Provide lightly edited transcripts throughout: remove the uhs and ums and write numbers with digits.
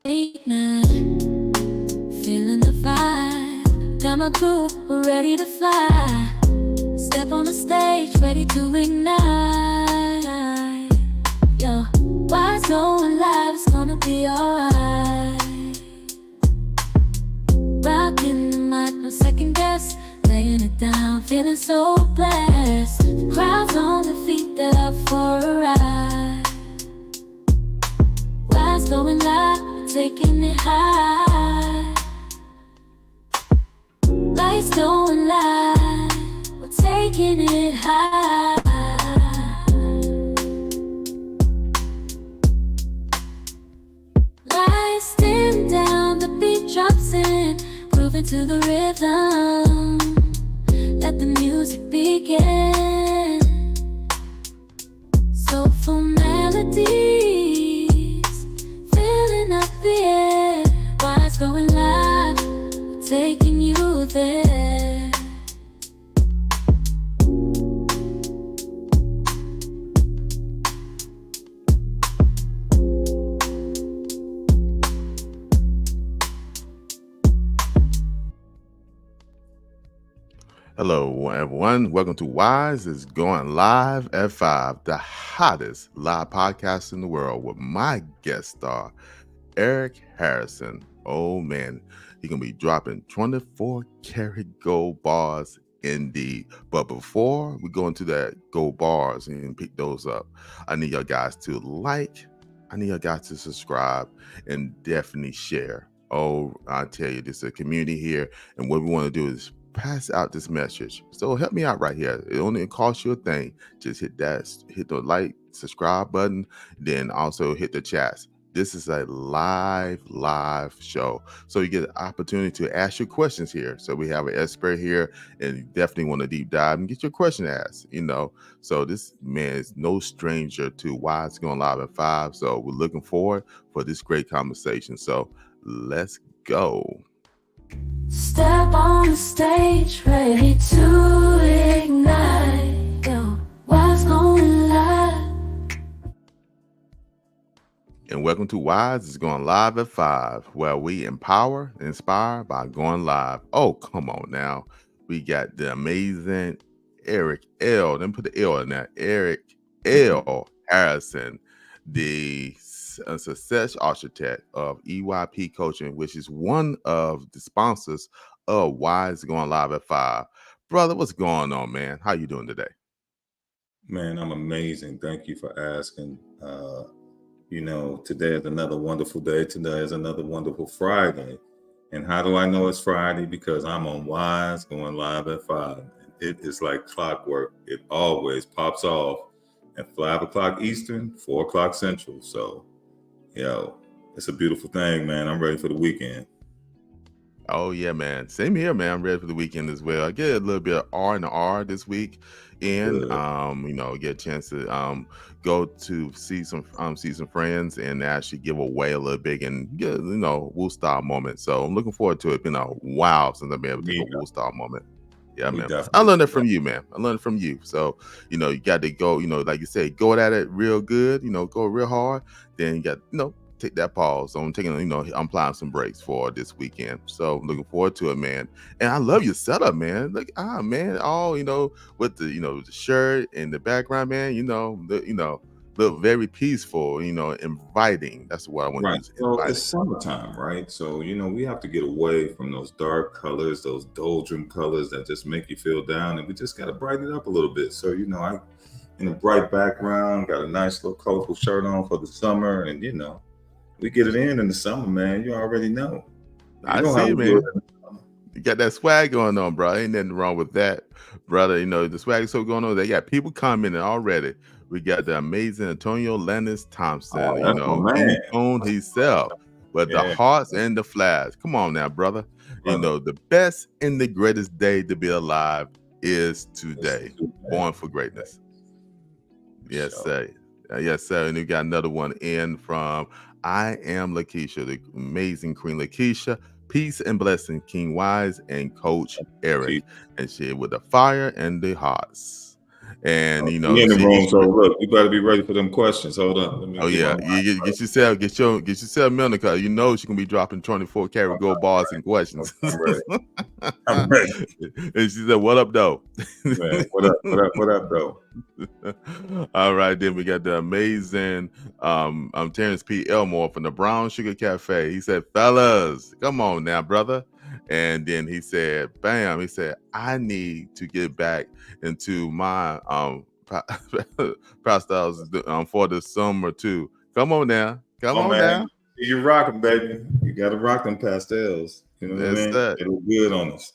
Feeling the vibe. Got my crew, we're ready to fly. Step on the stage, ready to ignite. Yo, why's going live? It's gonna be alright. Rocking the mic, no second guess. Laying it down, feeling so blessed. Crowds on the feet, they're up for a ride. Why's going live? Taking it high. Lights going live, we're taking it high. Lights dim down, the beat drops in, grooving to the rhythm. Let the music begin. Soulful melodies filling up the air. Why's going live? Taking you there. Hello, everyone. Welcome to Wise is Going Live at 5, the hottest live podcast in the world with my guest star, Eric Harrison. Oh, man, he's going to be dropping 24 karat gold bars indeed. But before we go into that gold bars and pick those up, I need y'all guys to like, I need y'all guys to subscribe, and definitely share. Oh, I tell you, this is a community here, and what we want to do is pass out this message. So help me out right here. It only costs you a thing. Just hit the like, subscribe button, then also hit the chats. This is a live show. So you get an opportunity to ask your questions here. So we have an expert here, and you definitely want to deep dive and get your question asked, So this man is no stranger to why it's going live at 5. So we're looking forward for this great conversation. So let's go. Step on the stage, ready to ignite. Yo, what's going live? And welcome to Wise is Going Live at 5, where we empower and inspire by going live. Oh, come on now. We got the amazing Eric L. Then put the L in there. Eric L. Harrison, the success architect of EYP Coaching, which is one of the sponsors of Wise is Going Live at 5. Brother, what's going on, man? How you doing today? Man, I'm amazing. Thank you for asking. Today is another wonderful day. Today is another wonderful Friday. And how do I know it's Friday? Because I'm on Wise Going Live at 5. It is like clockwork. It always pops off at 5 o'clock Eastern, 4 o'clock Central. So, it's a beautiful thing, man. I'm ready for the weekend. Oh yeah, man. Same here, man. I'm ready for the weekend as well. I get a little bit of R&R this week, and get a chance to go to see some friends and actually give away a little bit and get Woolstar moment. So I'm looking forward to it. Wow, since I've been able to take a Woolstar moment. Yeah, man. I learned that from you, man. I learned it from you. So, you got to go, like you said, go at it real good, go real hard. Then you got, take that pause. So I'm taking, I'm applying some breaks for this weekend. So I'm looking forward to it, man. And I love your setup, man. Look, man, all, with the, the shirt and the background, man, look very peaceful, inviting. That's what I want to use. So it's summertime, right? So, we have to get away from those dark colors, those doldrum colors that just make you feel down. And we just got to brighten it up a little bit. So, I, in a bright background, got a nice little colorful shirt on for the summer. And, we get it in the summer, man. You already know. I see, man. You got that swag going on, bro. Ain't nothing wrong with that, brother. The swag is so going on. They got people commenting already. We got the amazing Antonio Lennox Thompson, on himself, with the hearts and the flags. Come on now, brother. The best and the greatest day to be alive is today. Born for greatness. Yes, sir. Yes, sir. And we got another one in from I Am Lakeisha, the amazing Queen Lakeisha. Peace and blessing, King Wise and Coach Eric. And she with the fire and the hearts. And you We know, in the see, room, so look, you better be ready for them questions. Hold on, let me oh get my yeah, you get yourself Milnica. You know she gonna be dropping 24 karat gold bars and questions. I'm ready. I'm ready. And she said, "What up, though?" Man, what up? What up? What up, though? All right, then we got the amazing Terrence P. Elmore from the Brown Sugar Cafe. He said, "Fellas, come on now, brother." And then he said, "Bam!" He said, "I need to get back into my pastels for the summer too. Come on now, come Oh on man, now." you rocking, baby. You gotta rock them pastels. You know what I That's mean? that. They look good on us.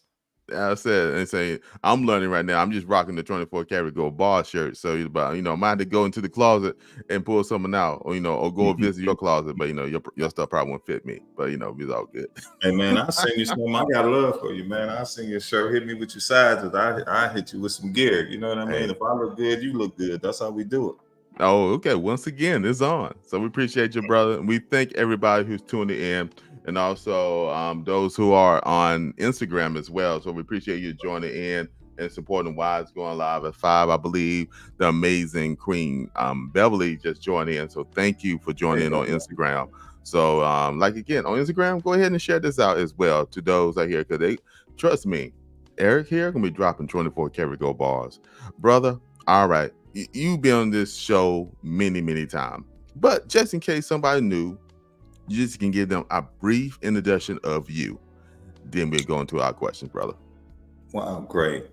I said, and saying, I'm learning right now. I'm just rocking the 24 karat gold bar shirt. So, but I might have to go into the closet and pull something out, or or go visit your closet. But your stuff probably won't fit me. But it's all good. Hey man, I'll send you some. I got love for you, man. I'll send you a shirt. Hit me with your sizes. I hit you with some gear. You know what I mean? Hey. If I look good, you look good. That's how we do it. Oh, okay. Once again, it's on. So we appreciate you, brother. And we thank everybody who's tuning in, and also those who are on Instagram as well. So we appreciate you joining in and supporting Wise Going Live at 5. I believe the amazing Queen Beverly just joined in. So thank you for joining in on Instagram. So again, on Instagram, go ahead and share this out as well to those out here, because they trust me. Eric here gonna be dropping 24 karat gold bars, brother. All right. You've been on this show many, many times, but just in case somebody new, you just can give them a brief introduction of you. Then we'll go into our questions, brother. Wow, great.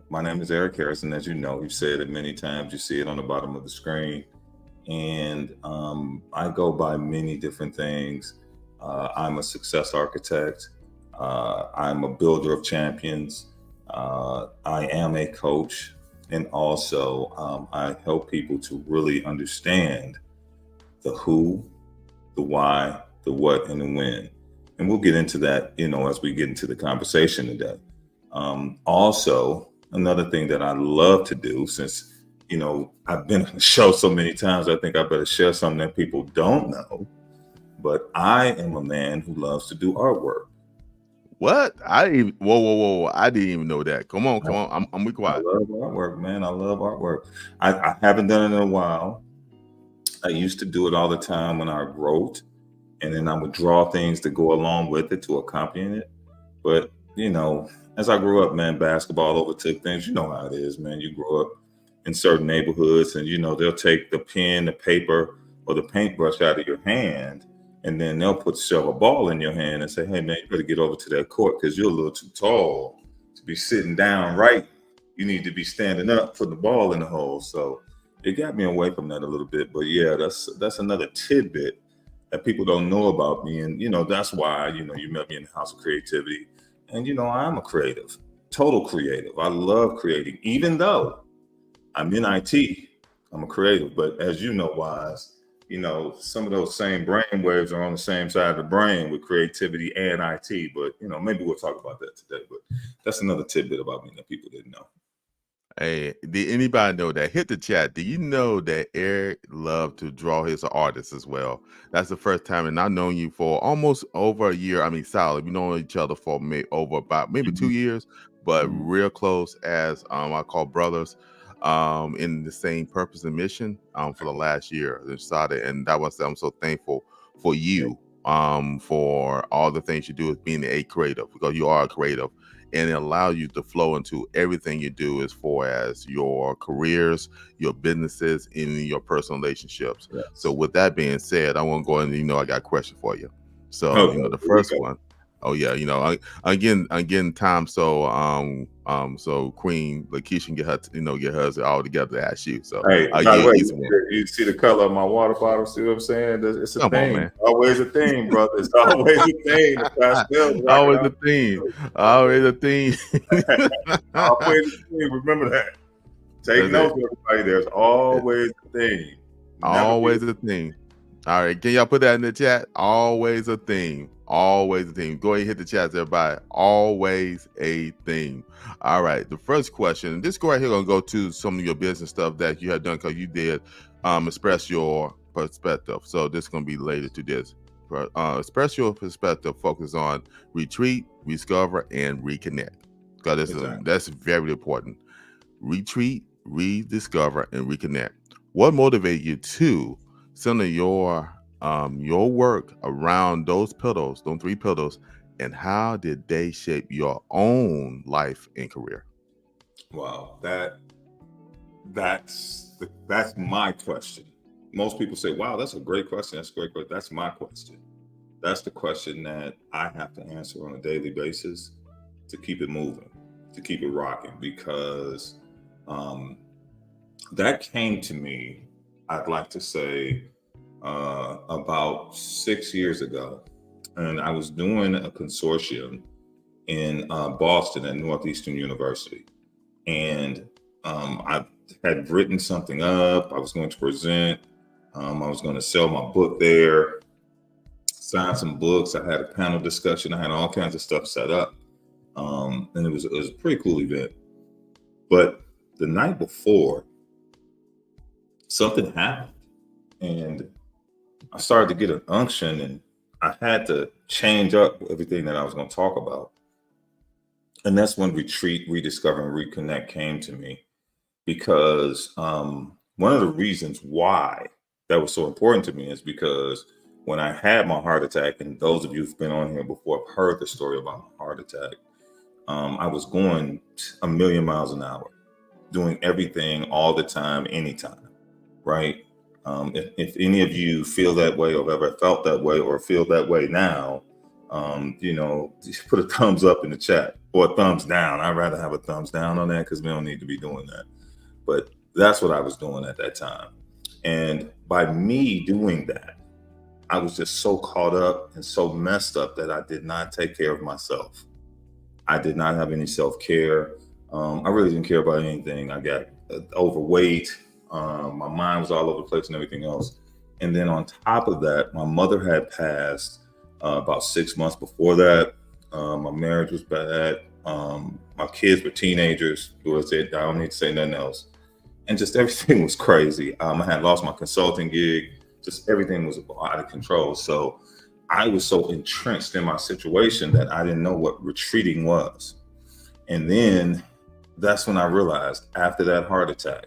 My name is Eric Harrison. As you know, you've said it many times. You see it on the bottom of the screen. And I go by many different things. I'm a success architect. I'm a builder of champions. I am a coach. And also, I help people to really understand the who, the why, the what, and the when. And we'll get into that, as we get into the conversation today. Also, another thing that I love to do, since, I've been on the show so many times, I think I better share something that people don't know. But I am a man who loves to do artwork. What? Whoa. I didn't even know that. Come on. I'm be quiet. I love artwork, man. I love artwork. I haven't done it in a while. I used to do it all the time when I wrote, and then I would draw things to go along with it to accompany it. But, as I grew up, man, basketball overtook things. You know how it is, man. You grow up in certain neighborhoods and, they'll take the pen, the paper, or the paintbrush out of your hand, and then they'll shove a ball in your hand and say, hey, man, you better get over to that court because you're a little too tall to be sitting down right. You need to be standing up, putting the ball in the hole. So it got me away from that a little bit. But yeah, that's another tidbit that people don't know about me. And, that's why, you met me in the House of Creativity. And, I'm a creative, total creative. I love creating, even though I'm in IT, I'm a creative. But as you know, Wise, some of those same brain waves are on the same side of the brain with creativity and IT. But, maybe we'll talk about that today. But that's another tidbit about me that people didn't know. Hey, did anybody know that? Hit the chat. Do you know that Eric loved to draw his artists as well? That's the first time, and I've known you for almost over a year. I mean, solid. We know each other for over about maybe 2 years, but real close as I call brothers in the same purpose and mission for the last year. And that was, I'm so thankful for you for all the things you do as being a creative, because you are a creative. And it allows you to flow into everything you do as far as your careers, your businesses, and your personal relationships. Yes. So with that being said, I want to go and, I got a question for you. So, the first one. Oh yeah, again, time. So, so Queen Lakeisha can get her, get hers all together to ask you. So, hey, you see the color of my water bottle? See what I'm saying? It's a thing. Man. Always a thing, brother. It's always a thing. Always a thing. Always a thing. Always a thing. Remember that. Take notes, everybody. There's always a thing. Always a thing. All right, can y'all put that in the chat? Always a thing. Always a thing. Go ahead and hit the chat, everybody. Always a thing. All right, the first question. This right here gonna go to some of your business stuff that you have done, because you did express your perspective. So this is gonna be related to this. Express your perspective. Focus on retreat, discover, and reconnect. Because that's very important. Retreat, rediscover, and reconnect. What motivated you to center your work around those pillars, those 3 pillars, and how did they shape your own life and career? Wow, that's my question. Most people say, "Wow, that's a great question. That's a great question." That's my question. That's the question that I have to answer on a daily basis to keep it moving, to keep it rocking, because um, that came to me. I'd like to say about 6 years ago, and I was doing a consortium in Boston at Northeastern University, and I had written something up. I was going to present. I was going to sell my book there, sign some books. I had a panel discussion. I had all kinds of stuff set up, and it was a pretty cool event. But the night before, something happened, and I started to get an unction, and I had to change up everything that I was going to talk about. And that's when Retreat, Rediscover, and Reconnect came to me, because one of the reasons why that was so important to me is because when I had my heart attack, and those of you who've been on here before have heard the story about my heart attack, I was going a million miles an hour, doing everything all the time, anytime, right? If any of you feel that way, or have ever felt that way, or feel that way now, just put a thumbs up in the chat, or a thumbs down. I'd rather have a thumbs down on that, because we don't need to be doing that. But that's what I was doing at that time. And by me doing that, I was just so caught up and so messed up that I did not take care of myself. I did not have any self-care. I really didn't care about anything. I got overweight. My mind was all over the place and everything else. And then on top of that, my mother had passed about 6 months before that. My marriage was bad. My kids were teenagers. I don't need to say nothing else. And just everything was crazy. I had lost my consulting gig. Just everything was out of control. So I was so entrenched in my situation that I didn't know what retreating was. And then that's when I realized, after that heart attack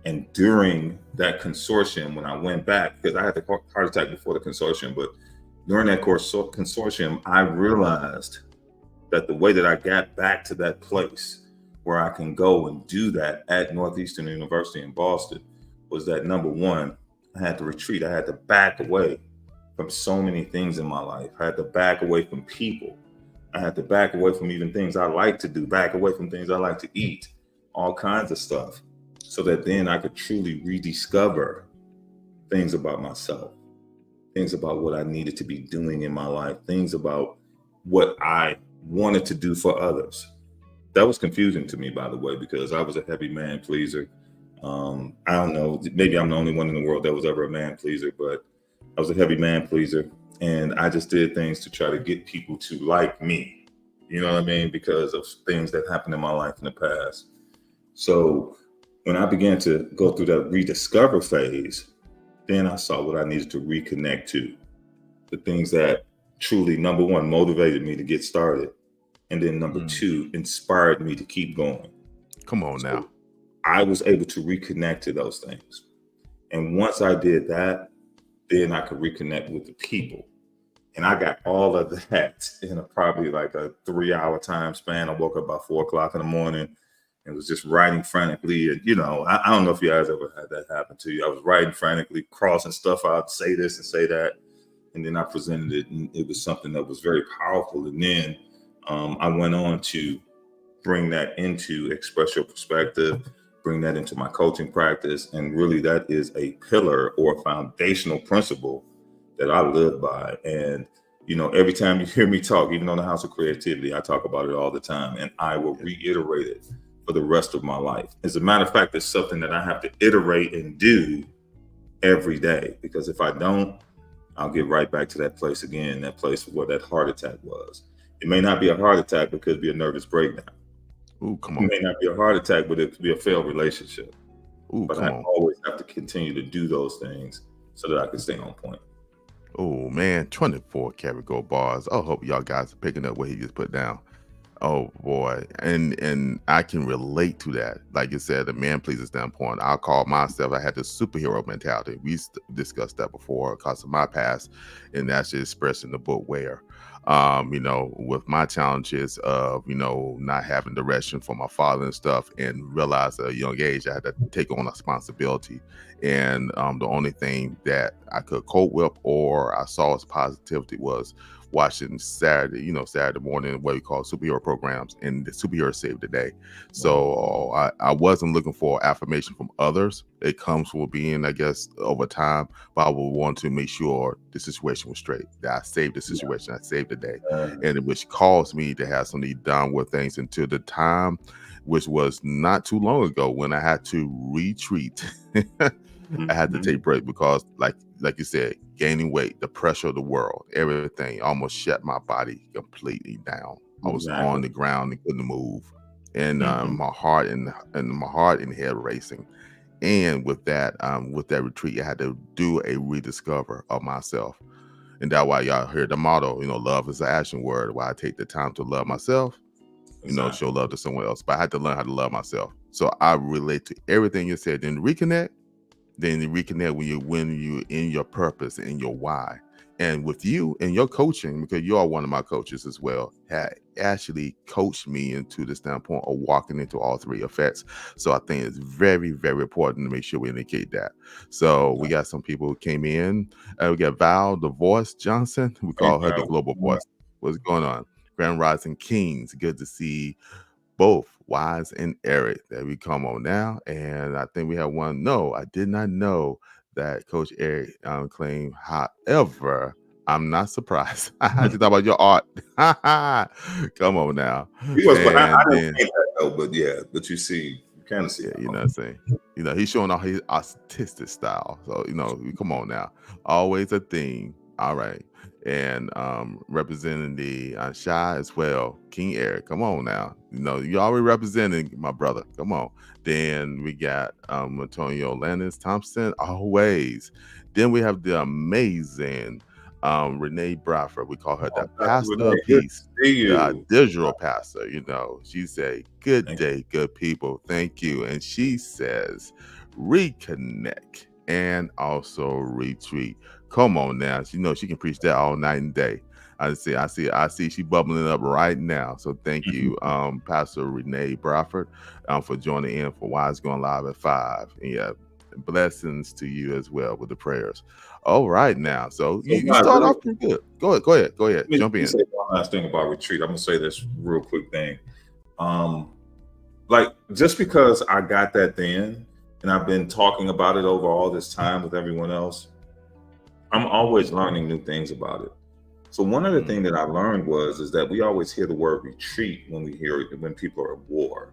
and during that consortium, when I went back, because I had the heart attack before the consortium, but during that consortium, I realized that the way that I got back to that place where I can go and do that at Northeastern University in Boston was that, number one, I had to retreat. I had to back away from so many things in my life. I had to back away from people. I had to back away from even things I like to do, back away from things I like to eat, all kinds of stuff, so that then I could truly rediscover things about myself, things about what I needed to be doing in my life, things about what I wanted to do for others. That was confusing to me, by the way, because I was a heavy man pleaser. I don't know, maybe I'm the only one in the world that was ever a man pleaser, but I was a heavy man pleaser. And I just did things to try to get people to like me, you know what I mean? Because of things that happened in my life in the past. So when I began to go through that rediscover phase, then I saw what I needed to reconnect to, the things that truly, number one, motivated me to get started. And then number two, inspired me to keep going. Come on now. I was able to reconnect to those things. And once I did that, then I could reconnect with the people. And I got all of that in probably like a 3-hour time span. I woke up about 4 o'clock in the morning and was just writing frantically. And, I don't know if you guys ever had that happen to you. I was writing frantically, crossing stuff out, say this and say that. And then I presented it, and it was something that was very powerful. And then I went on to bring that into Express Your Perspective, bring that into my coaching practice. And really, that is a pillar or a foundational principle that I live by. And, every time you hear me talk, even on the House of Creativity, I talk about it all the time, and I will reiterate it for the rest of my life. As a matter of fact, it's something that I have to iterate and do every day, because if I don't, I'll get right back to that place again, that place where that heart attack was. It may not be a heart attack, but it could be a nervous breakdown. Ooh, come on. It may not be a heart attack, but it could be a failed relationship. Ooh, but I always have to continue to do those things so that I can stay on point. Oh man, 24 karat gold bars. I hope y'all guys are picking up what he just put down. Oh boy, and I can relate to that. Like you said, the man pleaser standpoint. I call myself. I had the superhero mentality. We discussed that before because of my past, and that's just expressed in the book where, with my challenges of not having direction from my father and stuff, and realized at a young age I had to take on responsibility, and the only thing that I could cope with or I saw as positivity was watching Saturday morning, what we call superhero programs, and the superhero saved the day. So I wasn't looking for affirmation from others. It comes from being, I guess, over time, but I would want to make sure the situation was straight, that I saved the situation, I saved the day, and which caused me to have some of these downward things until the time, which was not too long ago, when I had to retreat. I had to take break because, like you said, gaining weight, the pressure of the world, everything almost shut my body completely down. I was on the ground and couldn't move, and my heart and head racing. And with that retreat, I had to do a rediscover of myself, and that's why y'all heard the motto. Love is an action word. Why I take the time to love myself, show love to someone else. But I had to learn how to love myself. So I relate to everything you said. Then reconnect when you in your purpose and your why. And with you and your coaching, because you are one of my coaches as well, had actually coached me into the standpoint of walking into all three effects. So I think it's very, very important to make sure we indicate that. So we got some people who came in. We got Val, the voice Johnson. We call her the global voice. What's going on? Grand Rising Kings. Good to see both Wise and Eric that we come on now. And I think we have one. No, I did not know that Coach Eric claimed. However, I'm not surprised. I just thought about your art. Come on now. He was, I didn't think that though, but yeah, but you see, you kind of see. Yeah, you know what I'm saying? He's showing off his artistic style. So, come on now. Always a thing. All right. And representing the Shy as well, King Eric. Come on now. You already representing my brother. Come on. Then we got Antonio Landis Thompson, always. Then we have the amazing Renee Bradford. We call her the pastor of peace, the digital pastor. She say, "Good day, good people. Thank you." And she says, reconnect and also retreat. Come on now. She can preach that all night and day. I see she bubbling up right now. So thank you, Pastor Renee Bradford, for joining in for Wise Going Live at 5. And yeah, blessings to you as well with the prayers. All right now. So you start off pretty good. Go ahead. Jump in. Say one last thing about retreat. I'm gonna say this real quick thing. Like, just because I got that then, and I've been talking about it over all this time with everyone else, I'm always learning new things about it. So one of the things that I learned is that we always hear the word retreat when people are at war.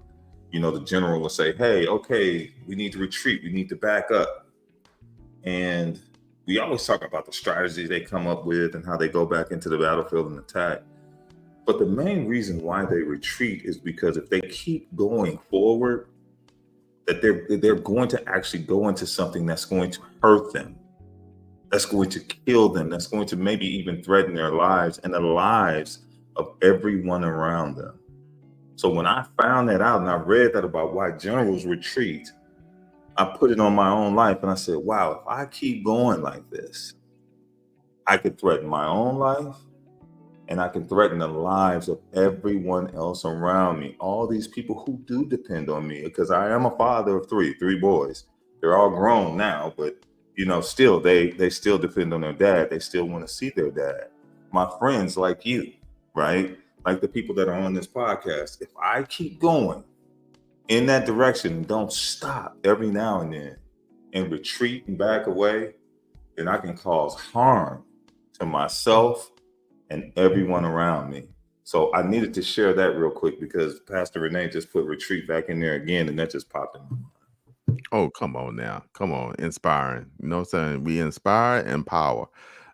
The general will say, "Hey, okay, we need to retreat. We need to back up." And we always talk about the strategy they come up with and how they go back into the battlefield and attack. But the main reason why they retreat is because if they keep going forward, that they're going to actually go into something that's going to hurt them, that's going to kill them, that's going to maybe even threaten their lives and the lives of everyone around them. So when I found that out and I read that about why generals retreat, I put it on my own life and I said, wow, if I keep going like this, I could threaten my own life and I can threaten the lives of everyone else around me. All these people who do depend on me, because I am a father of three boys. They're all grown now, but still they still depend on their dad. They still want to see their dad. My friends like you, right? Like the people that are on this podcast. If I keep going in that direction and don't stop every now and then and retreat and back away, then I can cause harm to myself and everyone around me. So I needed to share that real quick because Pastor Renee just put retreat back in there again, and that just popped in my mind. Oh, come on now. Come on. Inspiring. You know what I'm saying? We inspire, empower.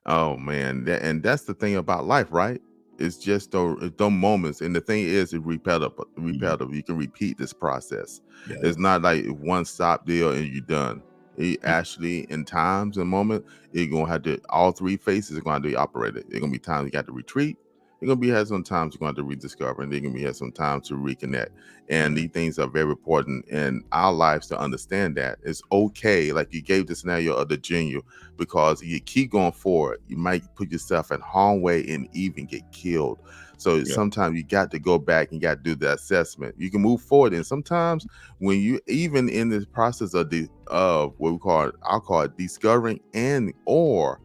Oh, man. That's the thing about life, right? It's just those moments. And the thing is, it's repetitive. You can repeat this process. Yeah. It's not like one stop deal and you're done. It actually, in times and moments, you're going to have to, all three phases are going to be operated. It's going to be times you got to retreat. You're gonna be had some times you're going to rediscover, and they're gonna be had some time to reconnect. And these things are very important in our lives to understand that it's okay. Like you gave the scenario of the junior, because you keep going forward, you might put yourself in harm's way and even get killed. So Yeah. sometimes you got to go back and got to do the assessment. You can move forward, and sometimes when you even in this process of the of what we call it, I'll call it discovering and or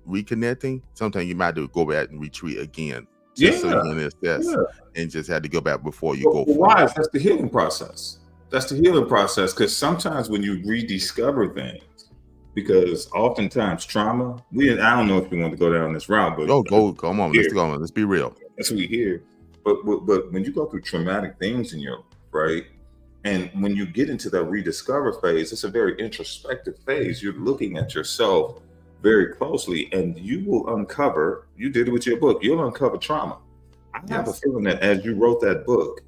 reconnecting, sometimes you might have to go back and retreat again just so you Yeah. can assess Yeah. and just had to go back before you But go why? forward. That's the healing process. That's the healing process. Because sometimes when you rediscover things, because oftentimes trauma, I don't know if you want to go down this route, but Come on, here, let's be real. that's what we hear. But when you go through traumatic things in your life, right? And when you get into that rediscover phase, it's a very introspective phase. You're looking at yourself very closely, and you will uncover, you did it with your book, you'll uncover trauma. I have a Yes. feeling that as you wrote that book,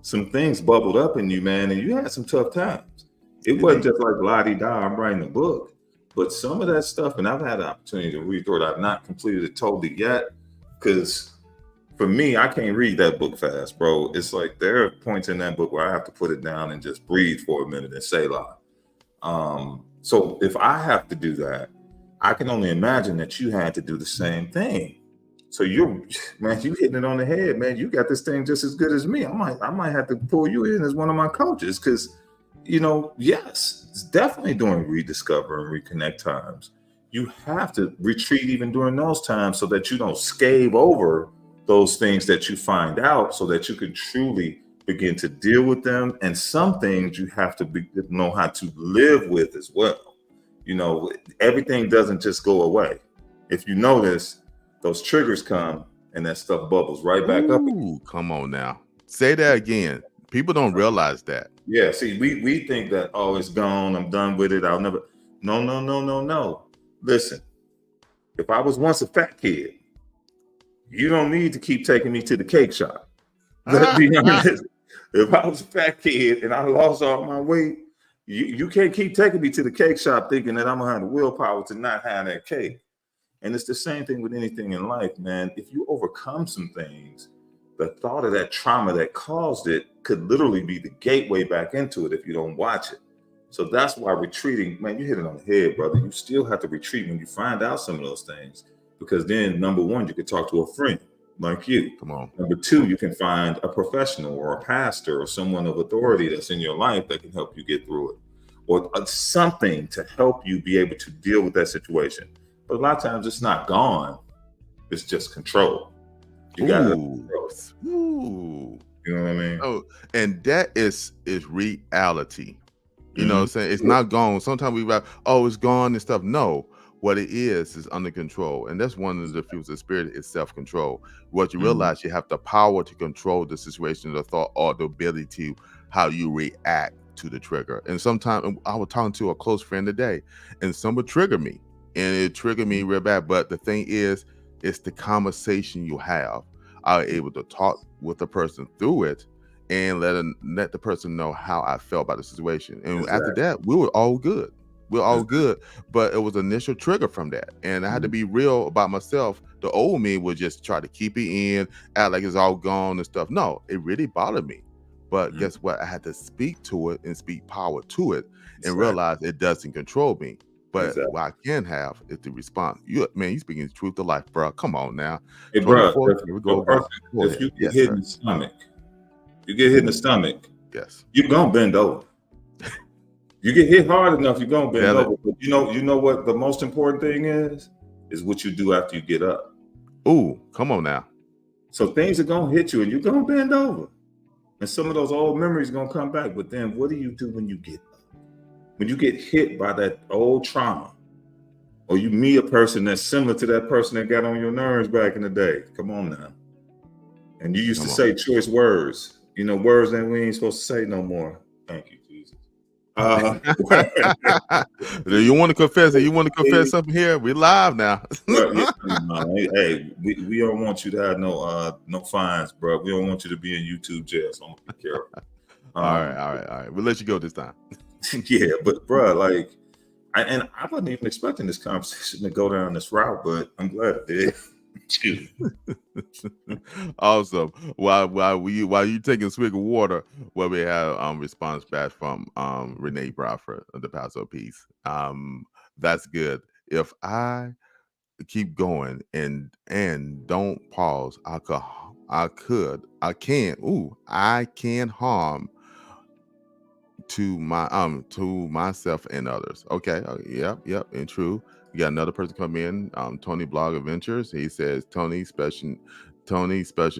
some things bubbled up in you, man, and you had some tough times. It wasn't Indeed. just like la-di-da, I'm writing a book. But some of that stuff, and I've had the opportunity to read through it, I've not completed it totally yet, because for me, I can't read that book fast, bro. It's like there are points in that book where I have to put it down and just breathe for a minute and say la. So if I have to do that, I can only imagine that you had to do the same thing. So you hitting it on the head, man. You got this thing just as good as me. I might have to pull you in as one of my coaches, because yes, it's definitely during rediscover and reconnect times. You have to retreat even during those times so that you don't scave over those things that you find out, so that you can truly begin to deal with them. And some things you have to know how to live with as well. Everything doesn't just go away. If you notice, those triggers come and that stuff bubbles right back up. Ooh, come on now. Say that again. People don't realize that. Yeah, see, we think that, oh, it's gone, I'm done with it, I'll never. No. Listen, if I was once a fat kid, you don't need to keep taking me to the cake shop. Let's be honest. If I was a fat kid and I lost all my weight, you can't keep taking me to the cake shop thinking that I'm gonna have the willpower to not have that cake. And it's the same thing with anything in life, man. If you overcome some things, the thought of that trauma that caused it could literally be the gateway back into it if you don't watch it. So that's why retreating, man, you hit it on the head, brother. You still have to retreat when you find out some of those things, because then, number one, you can talk to a friend like you. Come on. Number two, you can find a professional or a pastor or someone of authority that's in your life that can help you get through it, or something to help you be able to deal with that situation. But a lot of times it's not gone. It's just control. You got to control it. Ooh. You know what I mean? Oh, and that is reality. You know what I'm saying? It's not gone. Sometimes we rap, oh, it's gone and stuff. No, what it is under control. And that's one of the fruits of the spirit is self-control. What you realize, you have the power to control the situation, the thought, or the ability to how you react to the trigger. And sometimes I was talking to a close friend today, and someone triggered me, and it triggered me real bad. But the thing is, it's the conversation you have. I was able to talk with the person through it and let the person know how I felt about the situation. And after that, we were all good. We're all good. But it was an initial trigger from that. And I had to be real about myself. The old me would just try to keep it in, act like it's all gone and stuff. No, it really bothered me. But guess what? I had to speak to it and speak power to it and realize it doesn't control me. But what I can have is the response. You speaking the truth to life, bro. Come on now. Hey, bro, If you get hit in the stomach, yes, you're gonna bend over. You get hit hard enough, you're gonna bend over. But you know what the most important thing is what you do after you get up. Ooh, come on now. So things are gonna hit you and you're gonna bend over. And some of those old memories are gonna come back. But then what do you do when you get up? When you get hit by that old trauma, or you meet a person that's similar to that person that got on your nerves back in the day. Come on now. And you used to say choice words, words that we ain't supposed to say no more. Thank you, Jesus. You want to confess it? You want to confess something here? We live now. Hey, we don't want you to have no fines, bro. We don't want you to be in YouTube jail, so I'm gonna be careful. All right. We'll let you go this time. Yeah, but bro, I wasn't even expecting this conversation to go down this route, but I'm glad it did. Excuse me. Awesome. While you taking a swig of water, well, we have response back from Renee Bradford of the Paso Peace. That's good. If I keep going and don't pause, I can harm to myself and others. Okay. Yep, and true. We got another person come in, Tony Blog Adventures. He says, Tony special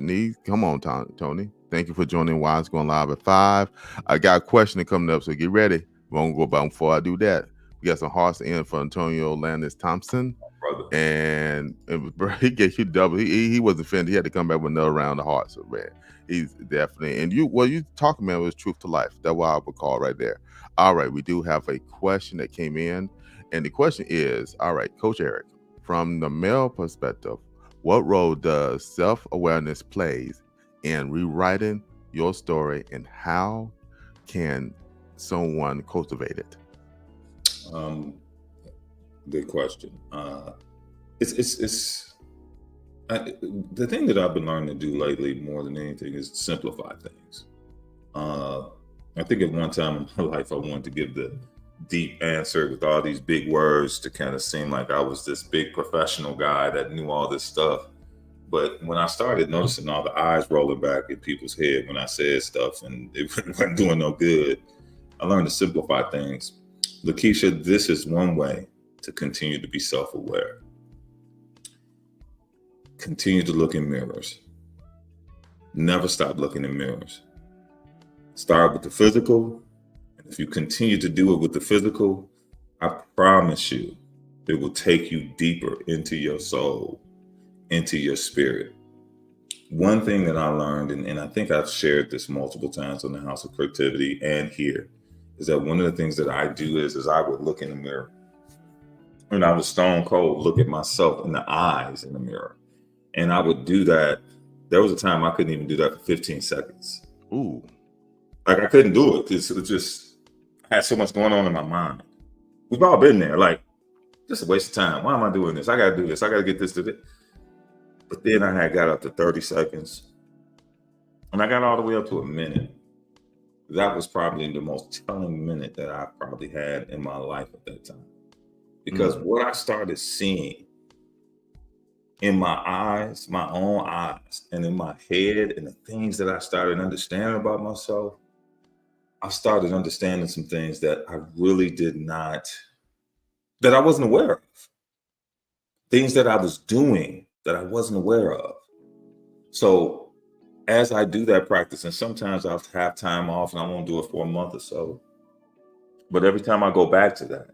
needs. Come on, Tony. Thank you for joining Wise Going Live at 5. I got a question coming up, so get ready. Won't go about before I do that. We got some hearts in for Antonio Landis Thompson. Brother. And he gave you double. He wasn't offended. He had to come back with another round of hearts. So man, he's definitely. And you talking, man, was truth to life. That's what I would call right there. All right, we do have a question that came in, and the question is, all right, Coach Eric, from the male perspective, what role does self-awareness plays in rewriting your story, and how can someone cultivate it? Good question. The thing that I've been learning to do lately more than anything is simplify things. I think at one time in my life, I wanted to give the deep answer with all these big words to kind of seem like I was this big professional guy that knew all this stuff. But when I started noticing all the eyes rolling back in people's head when I said stuff and it wasn't doing no good, I learned to simplify things. Lakeisha, this is one way to continue to be self-aware. Continue to look in mirrors. Never stop looking in mirrors. Start with the physical. And if you continue to do it with the physical, I promise you, it will take you deeper into your soul, into your spirit. One thing that I learned, and I think I've shared this multiple times on the House of Creativity and here, is that one of the things that I do is I would look in the mirror. And I would stone cold look at myself in the eyes in the mirror. And I would do that. There was a time I couldn't even do that for 15 seconds. Ooh. Like I couldn't do it because it was just, I had so much going on in my mind. We've all been there. Like, just a waste of time. Why am I doing this? I got to do this. I got to get this to this. But then I had got up to 30 seconds. And I got all the way up to a minute. That was probably the most telling minute that I probably had in my life at that time. Because what I started seeing in my eyes, my own eyes, and in my head, and the things that I started understanding about myself, I started understanding some things that I really that I wasn't aware of. Things that I was doing that I wasn't aware of. So as I do that practice, and sometimes I'll have time off and I won't do it for a month or so, but every time I go back to that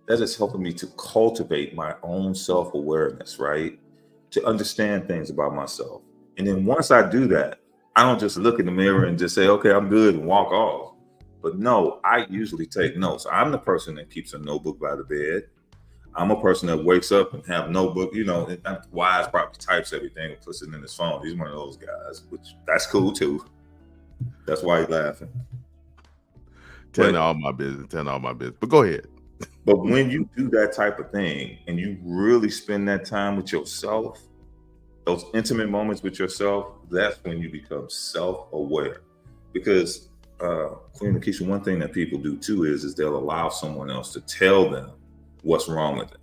is helping me to cultivate my own self-awareness, right? To understand things about myself. And then once I do that, I don't just look in the mirror and just say, okay, I'm good and walk off. But no, I usually take notes. I'm the person that keeps a notebook by the bed. I'm a person that wakes up and have a notebook, Wise probably types everything and puts it in his phone. He's one of those guys, which that's cool too. That's why he's laughing. Telling all my business. But go ahead. But when you do that type of thing and you really spend that time with yourself, those intimate moments with yourself, that's when you become self-aware. Because Queen Lakeisha, one thing that people do too is they'll allow someone else to tell them what's wrong with them.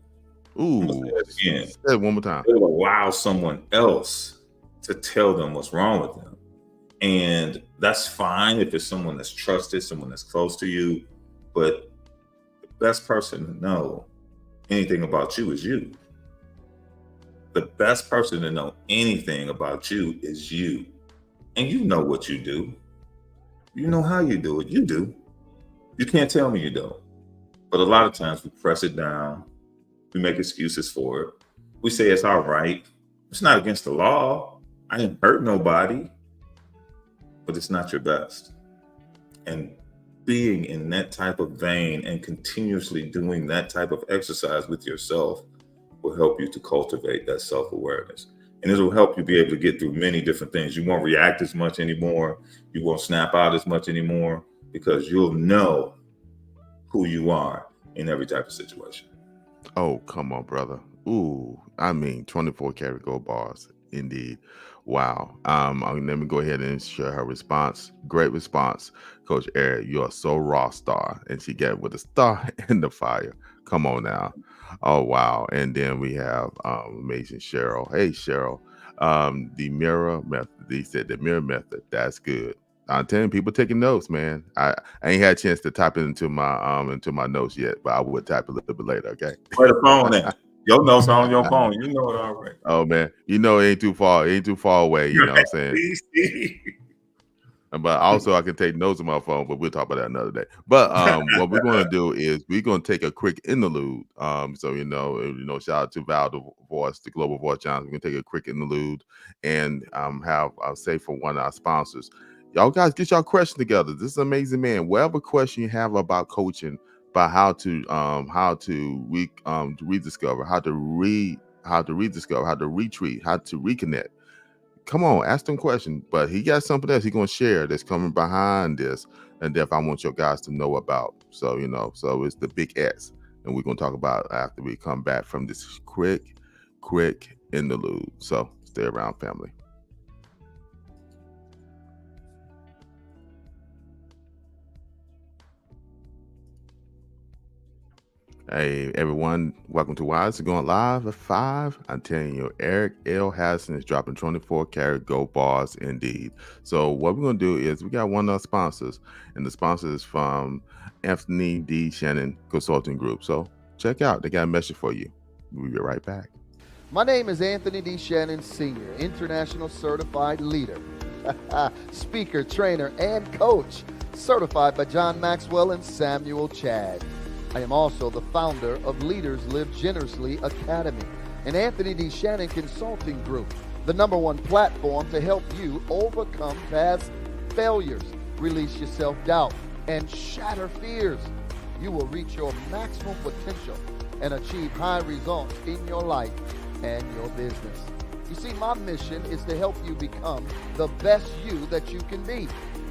Ooh, say it one more time. They'll allow someone else to tell them what's wrong with them. And that's fine if it's someone that's trusted, someone that's close to you, but best person to know anything about you is you. The best person to know anything about you is you. And you know what you do. You know how you do it. You do. You can't tell me you don't. But a lot of times we press it down. We make excuses for it. We say it's all right. It's not against the law. I didn't hurt nobody. But it's not your best. And being in that type of vein and continuously doing that type of exercise with yourself will help you to cultivate that self-awareness. And it will help you be able to get through many different things. You won't react as much anymore. You won't snap out as much anymore because you'll know who you are in every type of situation. Oh, come on, brother. Ooh, I mean, 24 karat gold bars, indeed. Wow. Let me go ahead and share her response. Great response, Coach Eric. You are so raw star, and she got with a star in the fire. Come on now. Oh wow. And then we have amazing Cheryl. Hey Cheryl. The mirror method. They said the mirror method. That's good. I'm telling people taking notes, man. I ain't had a chance to type it into my notes yet, but I would type it a little bit later. Okay. Where the phone at? Your notes on your phone. You know it already. Oh man, you know it ain't too far. It ain't too far away. You know what I'm saying? But also I can take notes on my phone, but we'll talk about that another day. But what we're going to do is we're going to take a quick interlude. So shout out to Val, the voice, the Global Voice Johnson. We're going to take a quick interlude and have say for one of our sponsors. Y'all guys get y'all question together. This is an amazing man. Whatever question you have about coaching, about how to rediscover, how to rediscover, how to retreat, how to reconnect. Come on, ask them questions. But he got something else he's gonna share that's coming behind this, and that I want your guys to know about. So so it's the big S, and we're gonna talk about after we come back from this quick interlude. So stay around, family. Hey everyone, welcome to Wise. It's going live at 5. I'm telling you, Eric L. Harrison is dropping 24 karat gold bars indeed. So what we're going to do is we got one of our sponsors, and the sponsor is from Anthony D. Shannon Consulting Group. So check out, they got a message for you. We'll be right back. My name is Anthony D. Shannon Sr., International Certified Leader, speaker, trainer, and coach, certified by John Maxwell and Samuel Chad. I am also the founder of Leaders Live Generously Academy, an Anthony D. Shannon Consulting Group, the #1 platform to help you overcome past failures, release your self-doubt, and shatter fears. You will reach your maximum potential and achieve high results in your life and your business. You see, my mission is to help you become the best you that you can be.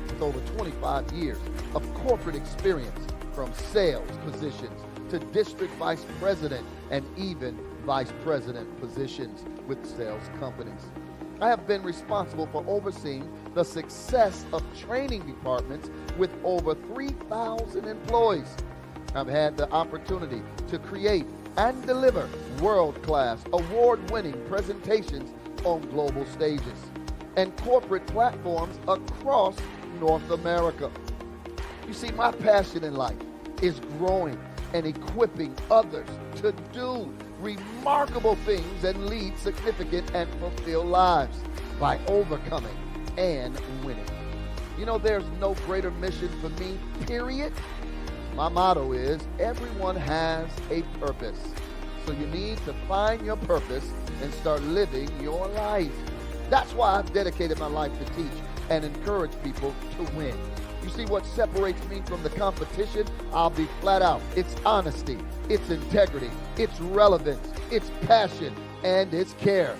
With over 25 years of corporate experience, from sales positions to district vice president and even vice president positions with sales companies. I have been responsible for overseeing the success of training departments with over 3,000 employees. I've had the opportunity to create and deliver world-class, award-winning presentations on global stages and corporate platforms across North America. You see, my passion in life is growing and equipping others to do remarkable things and lead significant and fulfilled lives by overcoming and winning. You know, there's no greater mission for me, period. My motto is, everyone has a purpose. So you need to find your purpose and start living your life. That's why I've dedicated my life to teach and encourage people to win. You see, what separates me from the competition? I'll be flat out. It's honesty, it's integrity, it's relevance, it's passion, and it's care.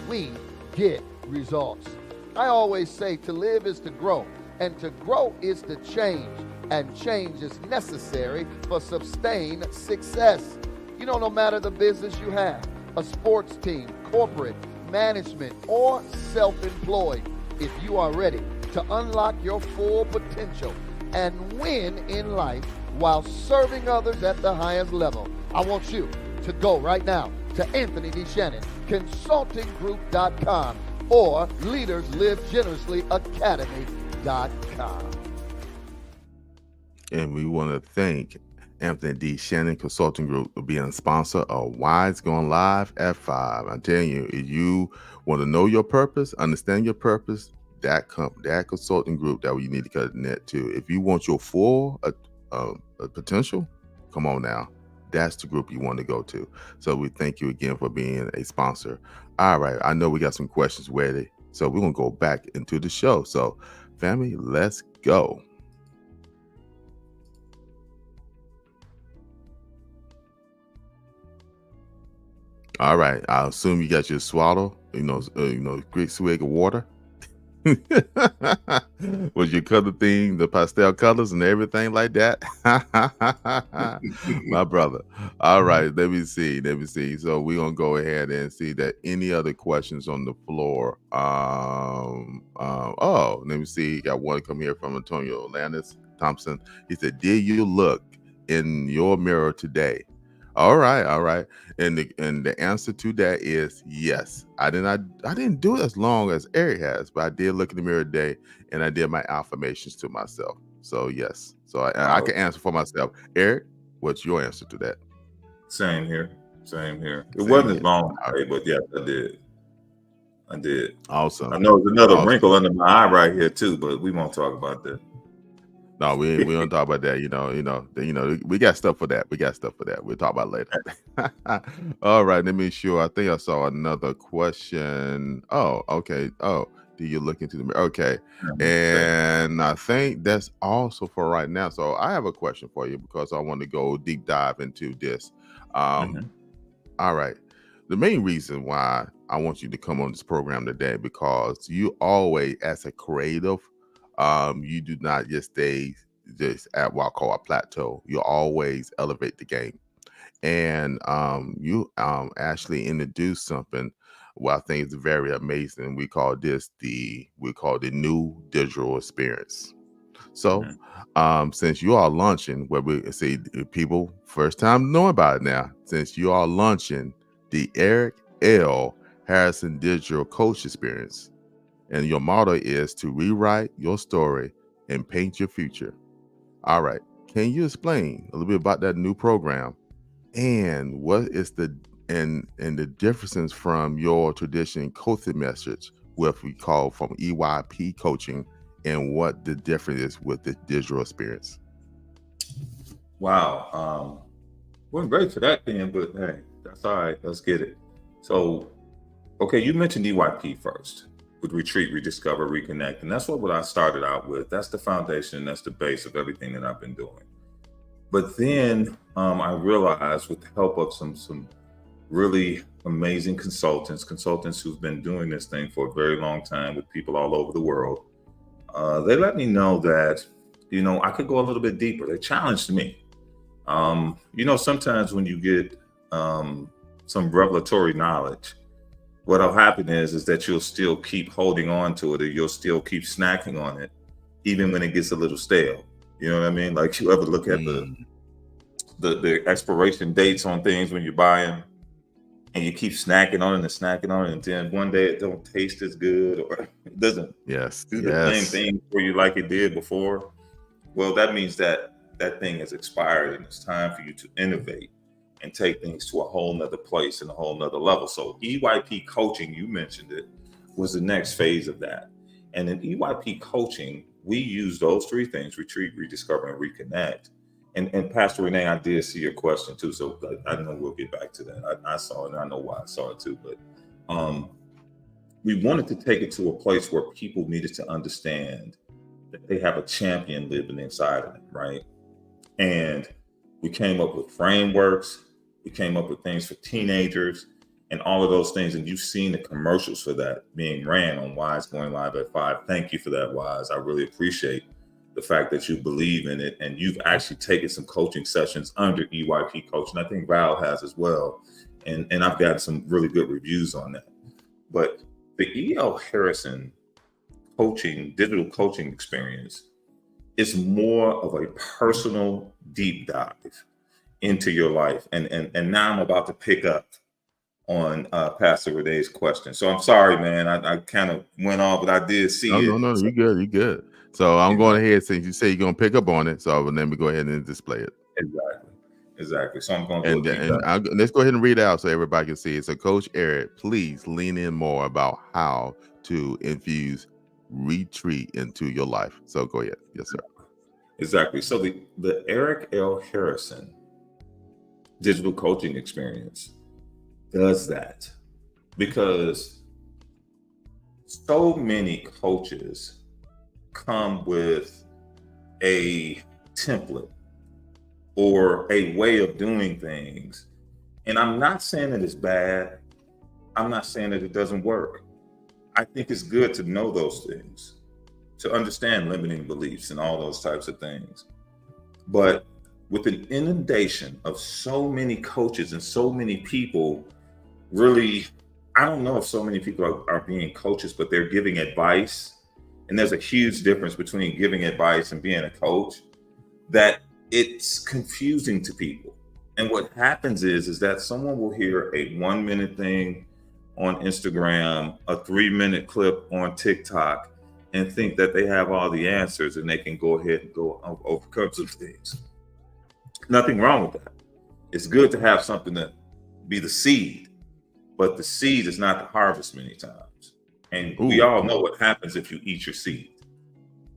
We get results. I always say to live is to grow, and to grow is to change, and change is necessary for sustained success. You know, no matter the business you have, a sports team, corporate, management, or self-employed, if you are ready to unlock your full potential and win in life while serving others at the highest level, I want you to go right now to Anthony D. Shannon Consultinggroup.com or LeadersLiveGenerouslyAcademy.com. And we want to thank Anthony D. Shannon Consulting Group for being a sponsor of Wise Going Live at 5. I'm telling you, if you want to know your purpose, understand your purpose, that consulting group that you need to connect to. If you want your full potential, come on now. That's the group you want to go to. So we thank you again for being a sponsor. All right, I know we got some questions ready, so we're going to go back into the show. So family, let's go. All right, I assume you got your swallow, Greek swig of water. Was your color theme the pastel colors and everything like that? My brother. All right, let me see. Let me see. So we're gonna go ahead and see that any other questions on the floor. Oh, let me see. Got one come here from Antonio Landis Thompson. He said, "Did you look in your mirror today?" All right, all right. And the answer to that is yes. I didn't do it as long as Eric has, but I did look in the mirror today and I did my affirmations to myself. So yes. So I Oh, can answer for myself. Eric, what's your answer to that? same here. Same here. It Same wasn't here. as long All today, but yes, I did. I did. Awesome. I know there's another Awesome. wrinkle under my eye right here too, but we won't talk about that. No, we don't talk about that. We got stuff for that. We got stuff for that. We'll talk about it later. All right, let me sure. I think I saw another question. Oh, okay. Oh, do you look into the mirror? Okay. And I think that's also for right now. So I have a question for you because I want to go deep dive into this. Mhm. All right. The main reason why I want you to come on this program today because you always, as a creative, you do not just stay just at what I call a plateau. You always elevate the game, and you actually introduced something. Well, I think it's very amazing. We call the new digital experience. So, Mhm. since you are launching, where we see people first time know about it now, since you are launching the Eric L. Harrison Digital Coach Experience, and your motto is to rewrite your story and paint your future. All right, can you explain a little bit about that new program and what is and the differences from your traditional coaching message, what we call from EYP coaching, and what the difference is with the digital experience? Wow. Wasn't great for that then, but hey, that's all right. Let's get it. So, okay, you mentioned EYP first with Retreat, Rediscover, Reconnect. And that's what I started out with. That's the foundation. That's the base of everything that I've been doing. But then I realized with the help of some really amazing consultants who've been doing this thing for a very long time with people all over the world, they let me know that, I could go a little bit deeper. They challenged me. Sometimes when you get some revelatory knowledge, what'll happen is that you'll still keep holding on to it, or you'll still keep snacking on it, even when it gets a little stale. You know what I mean? Like you ever look at the Mm, the expiration dates on things when you buy them, and you keep snacking on it and snacking on it, and then one day it don't taste as good, or it doesn't yes, do the same yes, thing for you like it did before. Well, that means that that thing has expired and it's time for you to innovate and take things to a whole nother place and a whole nother level. So EYP coaching, you mentioned it, was the next phase of that. And in EYP coaching, we use those three things: retreat, rediscover, and reconnect. And Pastor Renee, I did see your question too. So I know we'll get back to that. I saw it and I know why I saw it too. But um, we wanted to take it to a place where people needed to understand that they have a champion living inside of them, right? And we came up with frameworks, we came up with things for teenagers and all of those things. And you've seen the commercials for that being ran on Wise Going Live at 5. Thank you for that, Wise. I really appreciate the fact that you believe in it. And you've actually taken some coaching sessions under EYP coaching. I think Val has as well. And I've got some really good reviews on that. But the E.L. Harrison digital coaching experience is more of a personal deep dive into your life. And now I'm about to pick up on Pastor Renee's question. So I'm sorry, man. I kind of went off, but I did see no, it. no, no, So, you good, you good. So I'm you know, going ahead since you say you're gonna pick up on it. So let me go ahead and display it. exactly. Exactly. So I'm going to do And a deep dive. let's go ahead and read it out so everybody can see it. So, Coach Eric, please lean in more about how to infuse retreat into your life. So, go ahead. Yes, sir. Exactly. So the Eric L. Harrison digital coaching experience does that because so many coaches come with a template or a way of doing things. And I'm not saying that it's bad. I'm not saying that it doesn't work. I think it's good to know those things, to understand limiting beliefs and all those types of things. But with an inundation of so many coaches and so many people, really, I don't know if so many people are being coaches, but they're giving advice. And there's a huge difference between giving advice and being a coach, that it's confusing to people. And what happens is that someone will hear a 1 minute thing on Instagram, a 3-minute clip on TikTok, and think that they have all the answers and they can go ahead and go overcome some things. Nothing wrong with that. It's good to have something that be the seed, but the seed is not the harvest many times. And we all know what happens if you eat your seed.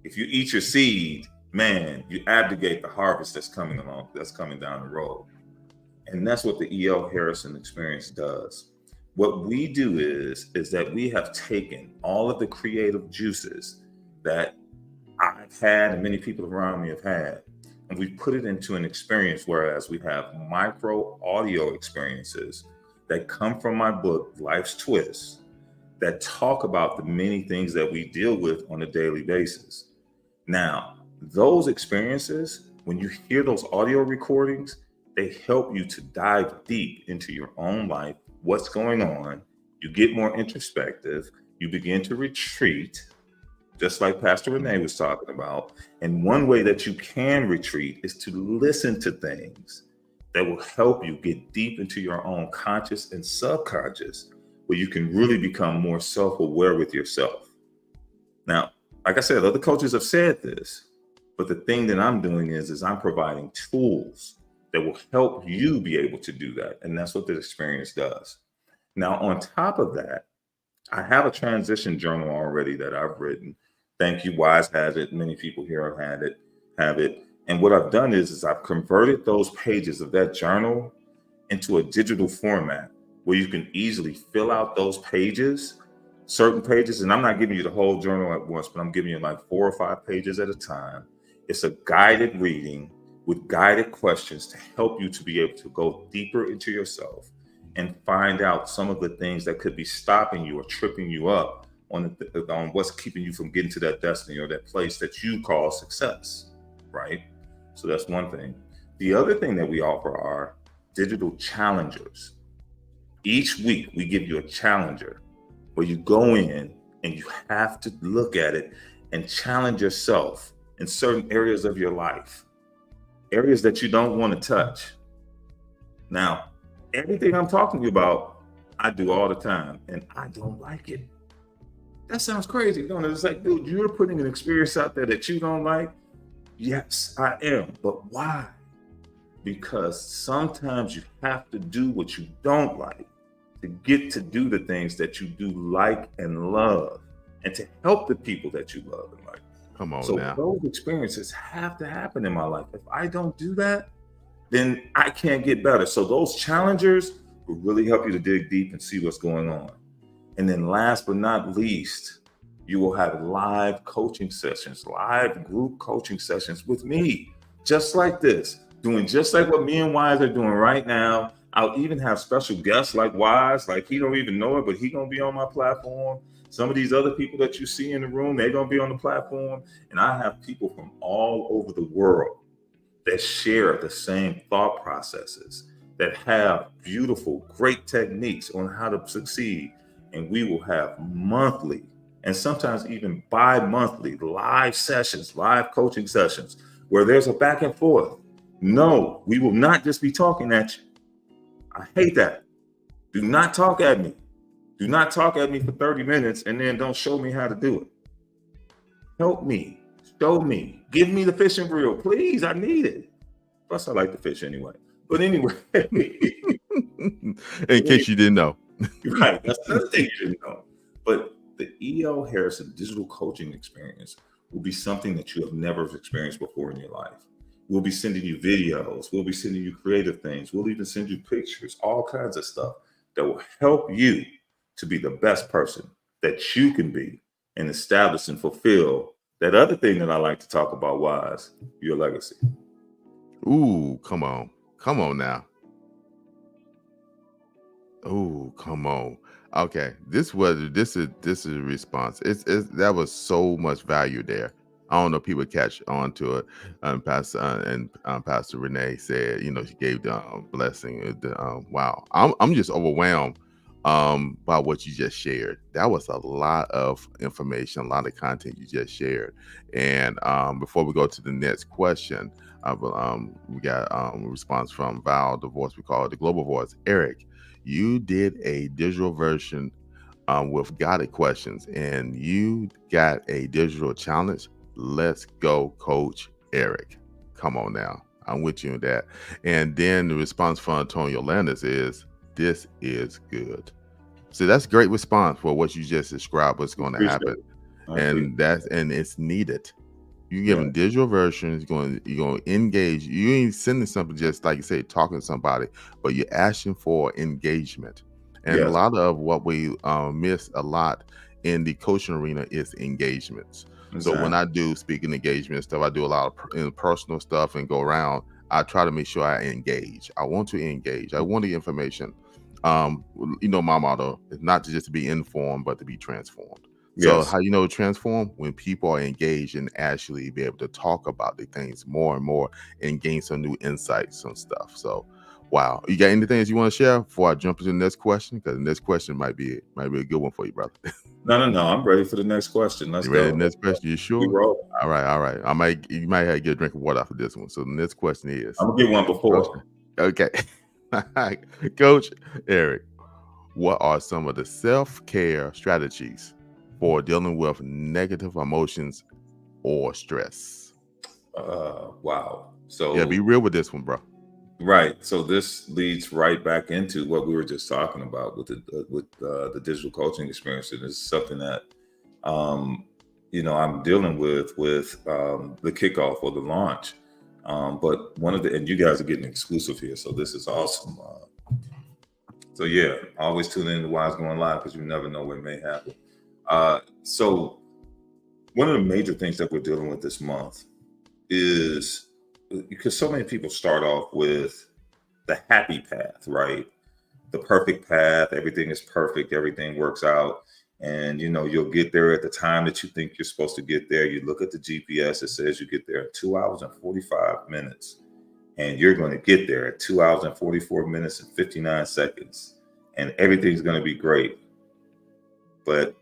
If you eat your seed, man, you abdicate the harvest that's coming down the road. And that's what the E.L. Harrison experience does. What we do is that we have taken all of the creative juices that I've had and many people around me have had, and we put it into an experience, whereas we have micro audio experiences that come from my book, Life's Twist, that talk about the many things that we deal with on a daily basis. Now, those experiences, when you hear those audio recordings, they help you to dive deep into your own life, what's going on. You get more introspective. You begin to retreat, just like Pastor Renee was talking about. And one way that you can retreat is to listen to things that will help you get deep into your own conscious and subconscious, where you can really become more self-aware with yourself. Now, like I said, other coaches have said this, but the thing that I'm doing is I'm providing tools that will help you be able to do that. And that's what this experience does. Now, on top of that, I have a transition journal already that I've written. Thank You, Wise has it. Many people here have it. And what I've done is I've converted those pages of that journal into a digital format where you can easily fill out those pages, certain pages. And I'm not giving you the whole journal at once, but I'm giving you like 4 or 5 pages at a time. It's a guided reading with guided questions to help you to be able to go deeper into yourself and find out some of the things that could be stopping you or tripping you up on what's keeping you from getting to that destiny or that place that you call success, right? So that's one thing. The other thing that we offer are digital challengers. Each week we give you a challenger where you go in and you have to look at it and challenge yourself in certain areas of your life. Areas that you don't want to touch. Now, everything I'm talking to you about, I do all the time, and I don't like it. That sounds crazy, don't it? It's like, dude, you're putting an experience out there that you don't like. Yes, I am. But why? Because sometimes you have to do what you don't like to get to do the things that you do like and love, and to help the people that you love and like. Come on So now. those experiences have to happen in my life. If I don't do that, then I can't get better. So those challengers will really help you to dig deep and see what's going on. And then last but not least, you will have live coaching sessions, live group coaching sessions with me, just like this, doing just like what me and Wise are doing right now. I'll even have special guests like Wise, like he don't even know it, but he gonna be on my platform. Some of these other people that you see in the room, they're going to be on the platform. And I have people from all over the world that share the same thought processes, that have beautiful, great techniques on how to succeed. And we will have monthly and sometimes even bi-monthly live sessions, live coaching sessions, where there's a back and forth. No, we will not just be talking at you. I hate that. Do not talk at me. Do not talk at me for 30 minutes and then don't show me how to do it. Help me, show me, give me the fishing reel, please. I need it. Plus, I like to fish anyway. But anyway, In case you didn't know. right, that's another thing you didn't know. But the E.L. Harrison digital coaching experience will be something that you have never experienced before in your life. We'll be sending you videos. We'll be sending you creative things. We'll even send you pictures, all kinds of stuff that will help you to be the best person that you can be and establish and fulfill that other thing that I like to talk about, Wise, your legacy. Ooh, come on. Come on now. Ooh, come on. Okay, this is a response. It's that was so much value there. I don't know if people catch on to it. Pastor Renee said, she gave the blessing. Wow, I'm just overwhelmed by what you just shared. That was a lot of information, a lot of content you just shared. And before we go to the next question, we got a response from Val, the voice we call it, the global voice. Eric, you did a digital version with guided questions, and you got a digital challenge. Let's go, Coach Eric. Come on now. I'm with you in that. And then the response from Antonio Landis is, this is good. So that's a great response for what you just described, what's going to happen. And it's needed. You give them digital versions, you're going to engage. You ain't sending something just like you say, talking to somebody, but you're asking for engagement. And a lot of what we miss a lot in the coaching arena is engagements. Exactly. So when I do speaking engagement stuff, I do a lot of personal stuff and go around. I try to make sure I engage. I want to engage. I want the information. My motto is not just to be informed, but to be transformed. So how transform? When people are engaged and actually be able to talk about the things more and more and gain some new insights and stuff. So, wow. You got anything that you want to share before I jump into the next question? Because the next question might be a good one for you, brother. No. I'm ready for the next question. Let's go. Ready for the next question? You sure? All right. You might have to get a drink of water after this one. So the next question is, I'm gonna get one before. Okay. Coach Eric, what are some of the self-care strategies for dealing with negative emotions or stress? Wow. So be real with this one, bro. Right. So this leads right back into what we were just talking about with the digital coaching experience. And it's something that I'm dealing with the kickoff or the launch. But and you guys are getting exclusive here, so this is awesome. Always tune in to Wise Going Live, because you never know what may happen. So one of the major things that we're dealing with this month is, because so many people start off with the happy path, right? The perfect path, everything is perfect, everything works out. And, you'll get there at the time that you think you're supposed to get there. You look at the GPS, it says you get there in 2 hours and 45 minutes. And you're going to get there at 2 hours and 44 minutes and 59 seconds. And everything's going to be great. But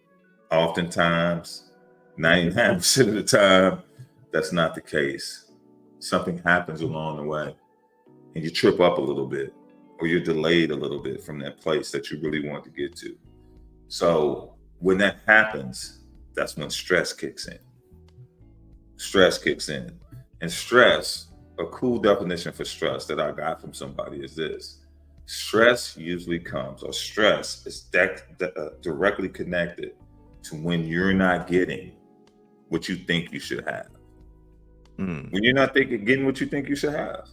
oftentimes, 99% of the time, that's not the case. Something happens along the way and you trip up a little bit, or you're delayed a little bit from that place that you really want to get to. So when that happens, that's when stress kicks in. And stress, a cool definition for stress that I got from somebody is this: stress usually comes, or stress is directly connected to when you're not getting what you think you should have. When you're not getting what you think you should have.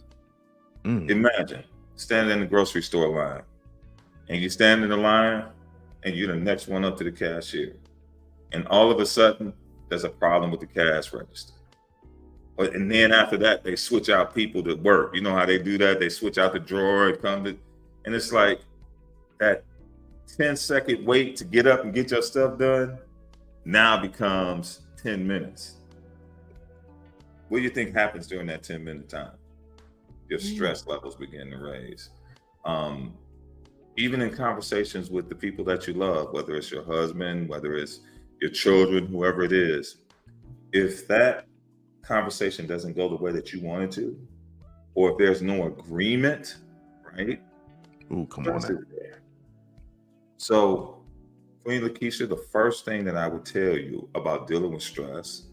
Imagine standing in the grocery store line, and you stand in the line and you're the next one up to the cashier. And all of a sudden, there's a problem with the cash register. And then after that, they switch out people to work. You know how they do that? They switch out the drawer and it's like that 10-second wait to get up and get your stuff done now becomes 10 minutes. What do you think happens during that 10-minute time? Your stress levels begin to raise. Even in conversations with the people that you love, whether it's your husband, whether it's your children, whoever it is, if that conversation doesn't go the way that you want it to, or if there's no agreement, right? Ooh, come on now. So, Queen Lakeisha, the first thing that I would tell you about dealing with stress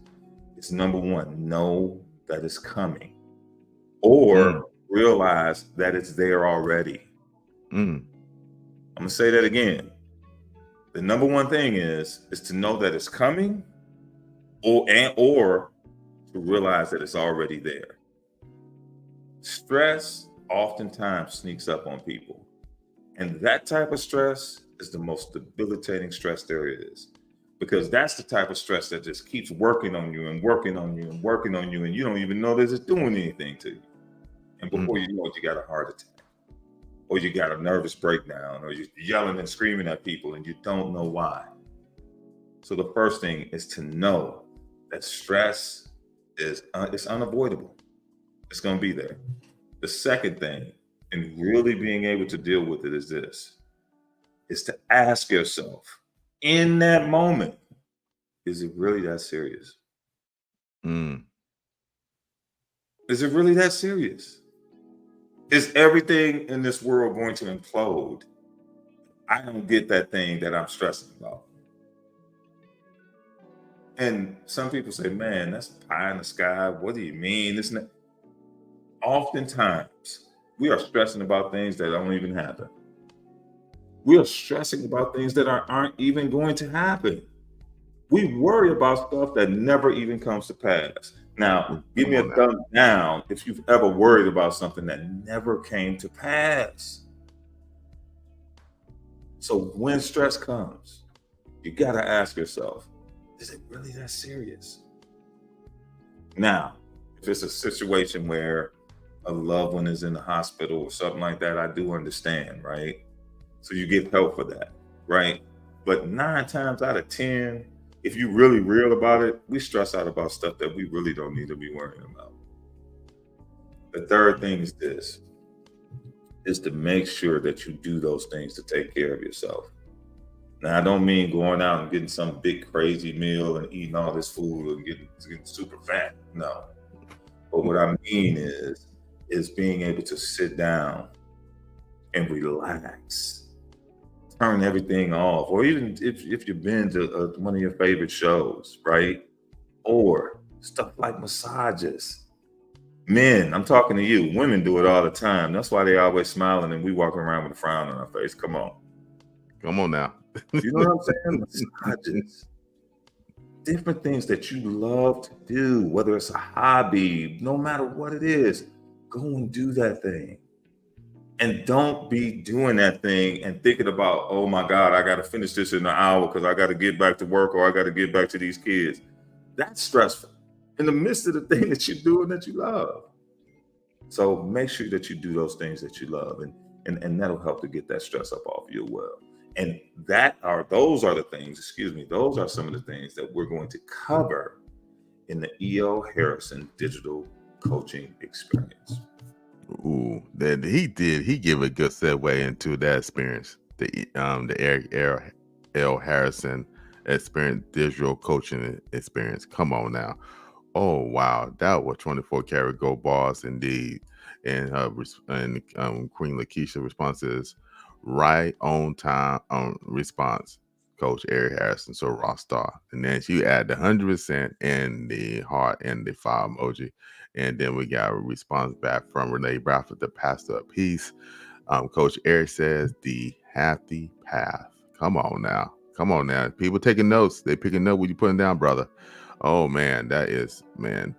is, number one, know that it's coming, or realize that it's there already. I'm gonna say that again. The number one thing is to know that it's coming, or to realize that it's already there. Stress oftentimes sneaks up on people, and that type of stress is the most debilitating stress there is, because that's the type of stress that just keeps working on you and working on you and working on you, and you don't even know that it's doing anything to you. And before you know it, you got a heart attack. or you got a nervous breakdown, or you're yelling and screaming at people and you don't know why. So the first thing is to know that stress is it's unavoidable. It's going to be there. The second thing, and really being able to deal with it, is to ask yourself in that moment, is it really that serious? Is it really that serious? Is everything in this world going to implode? I don't get that thing that I'm stressing about. And some people say, man, that's pie in the sky. What do you mean? Isn't Oftentimes, we are stressing about things that don't even happen. We are stressing about things that aren't even going to happen. We worry about stuff that never even comes to pass. Now, give me a thumb down if you've ever worried about something that never came to pass. So when stress comes, you got to ask yourself, is it really that serious? Now, if it's a situation where a loved one is in the hospital or something like that, I do understand, right? So you get help for that, right? But 9 times out of 10, if you really real about it, we stress out about stuff that we really don't need to be worrying about. The third thing is this, is to make sure that you do those things to take care of yourself. Now, I don't mean going out and getting some big crazy meal and eating all this food and getting super fat. No. But what I mean is being able to sit down and relax, turn everything off, or even if you've been to one of your favorite shows, right? Or stuff like massages. Men, I'm talking to you. Women do it all the time. That's why they always smiling and we walking around with a frown on our face. Come on now. You know what I'm saying? Massages. Different things that you love to do, whether it's a hobby, no matter what it is, go and do that thing. And don't be doing that thing and thinking about, oh my God, I got to finish this in an hour because I got to get back to work or I got to get back to these kids. That's stressful in the midst of the thing that you're doing that you love. So make sure that you do those things that you love, and that'll help to get that stress up off you well. And those are some of the things that we're going to cover in the E.O. Harrison Digital Coaching Experience. Ooh, that he gave a good segue into that experience, the Eric L. Harrison Experience Digital Coaching Experience. Come on now. Oh wow, that was 24 karat gold bars indeed. And Queen Lakeisha response is right on time response, Coach Eric Harrison. So rock star. And then she add the 100% and the heart and the fire emoji. And then we got a response back from Renee Bradford, the pastor of peace. Coach Eric says the happy path. Come on now. People taking notes. They picking up what you putting down, brother. Oh man, that is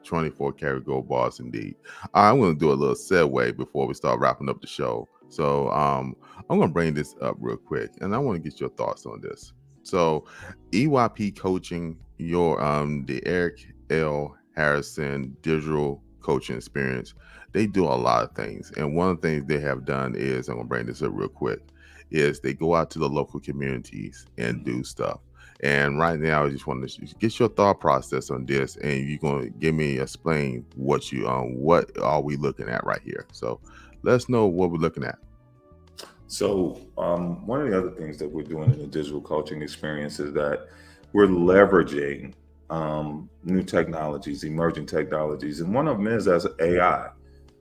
24 karat gold bars indeed. I'm going to do a little segue before we start wrapping up the show. So I'm going to bring this up real quick, and I want to get your thoughts on this. So EYP Coaching, the Eric L. Harrison Digital Coaching Experience, they do a lot of things. And one of the things they have done is, I'm going to bring this up real quick, is they go out to the local communities and do stuff. And right now, I just want to get your thought process on this, and you're going to explain what are we looking at right here. So let's know what we're looking at. So one of the other things that we're doing in the digital coaching experience is that we're leveraging new technologies, emerging technologies, and one of them is as AI.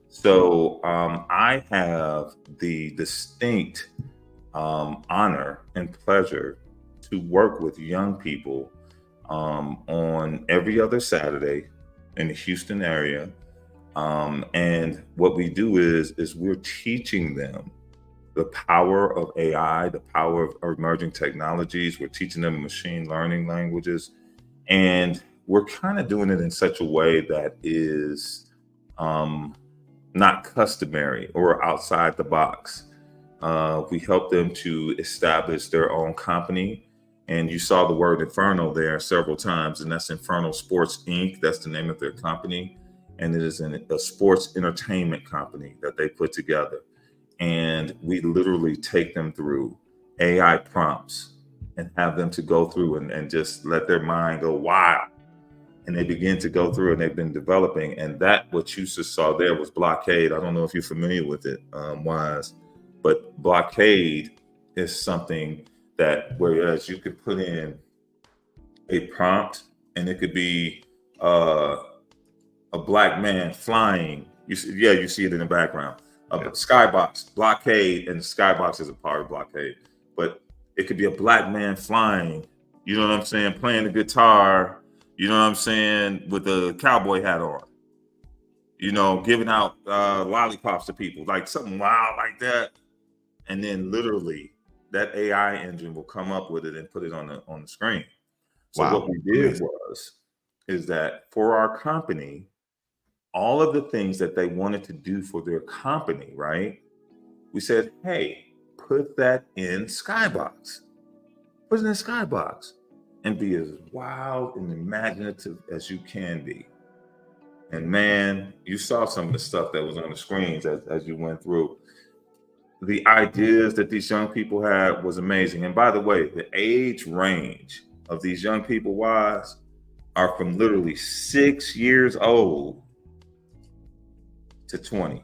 So I have the distinct honor and pleasure to work with young people on every other Saturday in the Houston area. And what we do is we're teaching them the power of AI, the power of emerging technologies. We're teaching them machine learning languages. And we're kind of doing it in such a way that is not customary or outside the box. We help them to establish their own company. And you saw the word Inferno there several times, and that's Inferno Sports Inc. That's the name of their company. And it is a sports entertainment company that they put together. and we literally take them through AI prompts and have them to go through and just let their mind go wild. And they begin to go through, and they've been developing. And that what you just saw there was Blockade. I don't know if you're familiar with it, Wise, but Blockade is something that whereas you could put in a prompt, and it could be a black man flying. You see it in the background. Skybox, Blockade, and Skybox is a part of Blockade. But it could be a black man flying, you know what I'm saying, playing the guitar, you know what I'm saying, with a cowboy hat on, you know, giving out lollipops to people, like something wild like that. And then literally that AI engine will come up with it and put it on the screen. So what we did is that for our company, all of the things that they wanted to do for their company, right? We said, hey, put that in Skybox. Put it in Skybox and be as wild and imaginative as you can be. And man, you saw some of the stuff that was on the screens as you went through. The ideas that these young people had was amazing. And by the way, the age range of these young people, Wise, are from literally 6 years old to 20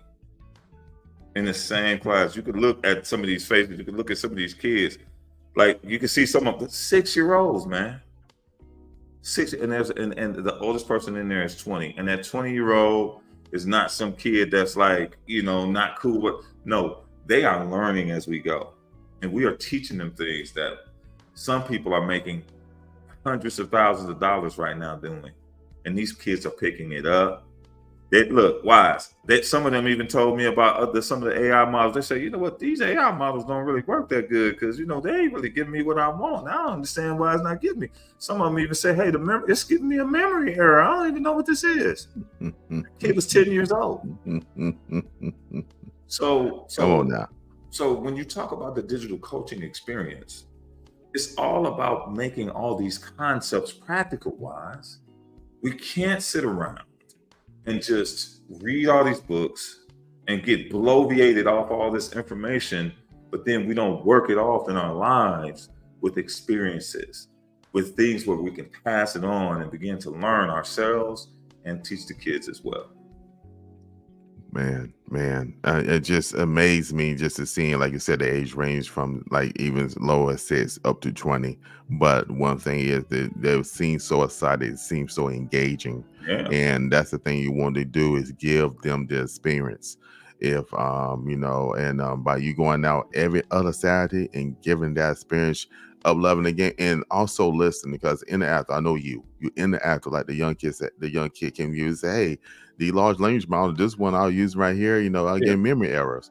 in the same class. You could look at some of these faces. You could look at some of these kids. Like you can see some of the 6-year-olds, man. And the oldest person in there is 20. And that 20-year-old is not some kid that's like, you know, not cool. But no, they are learning as we go. And we are teaching them things that some people are making hundreds of thousands of dollars right now doing. And these kids are picking it up. They look, Wise. Some of them even told me about some of the AI models. They say, you know what, these AI models don't really work that good because, you know, they ain't really giving me what I want. I don't understand why it's not giving me. Some of them even say, hey, it's giving me a memory error. I don't even know what this is. The kid was 10 years old. So come on now. So when you talk about the digital coaching experience, it's all about making all these concepts practical, Wise. We can't sit around and just read all these books and get bloviated off all this information, but then we don't work it off in our lives with experiences, with things where we can pass it on and begin to learn ourselves and teach the kids as well. Man, it just amazed me just to see, like you said, the age range from like even as low as 6 up to 20. But one thing is that they seem so excited, it seems so engaging. Yeah. And that's the thing you want to do is give them the experience. If you know, and by you going out every other Saturday and giving that experience of loving again, and also listen, because in the after, I know you're in the after, like the young kid came to you and say, hey, the large language model, this one I'll use right here, you know, I'll get memory errors.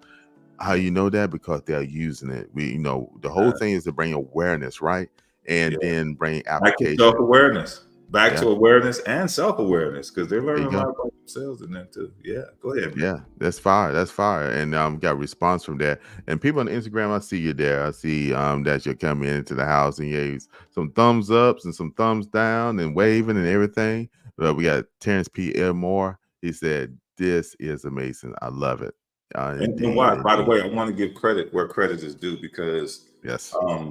How you know that? Because they're using it. You know, the whole thing is to bring awareness, right? And then bring application. Self-awareness. Back to awareness and self-awareness, because they're learning a lot about themselves in that too. Yeah, go ahead. Yeah, that's fire. And got a response from that. And people on Instagram, I see you there. I see that you're coming into the house and you gave some thumbs ups and some thumbs down and waving and everything. But we got Terrence P. Elmore. He said, "This is amazing. I love it." And why? By the way, I want to give credit where credit is due, because the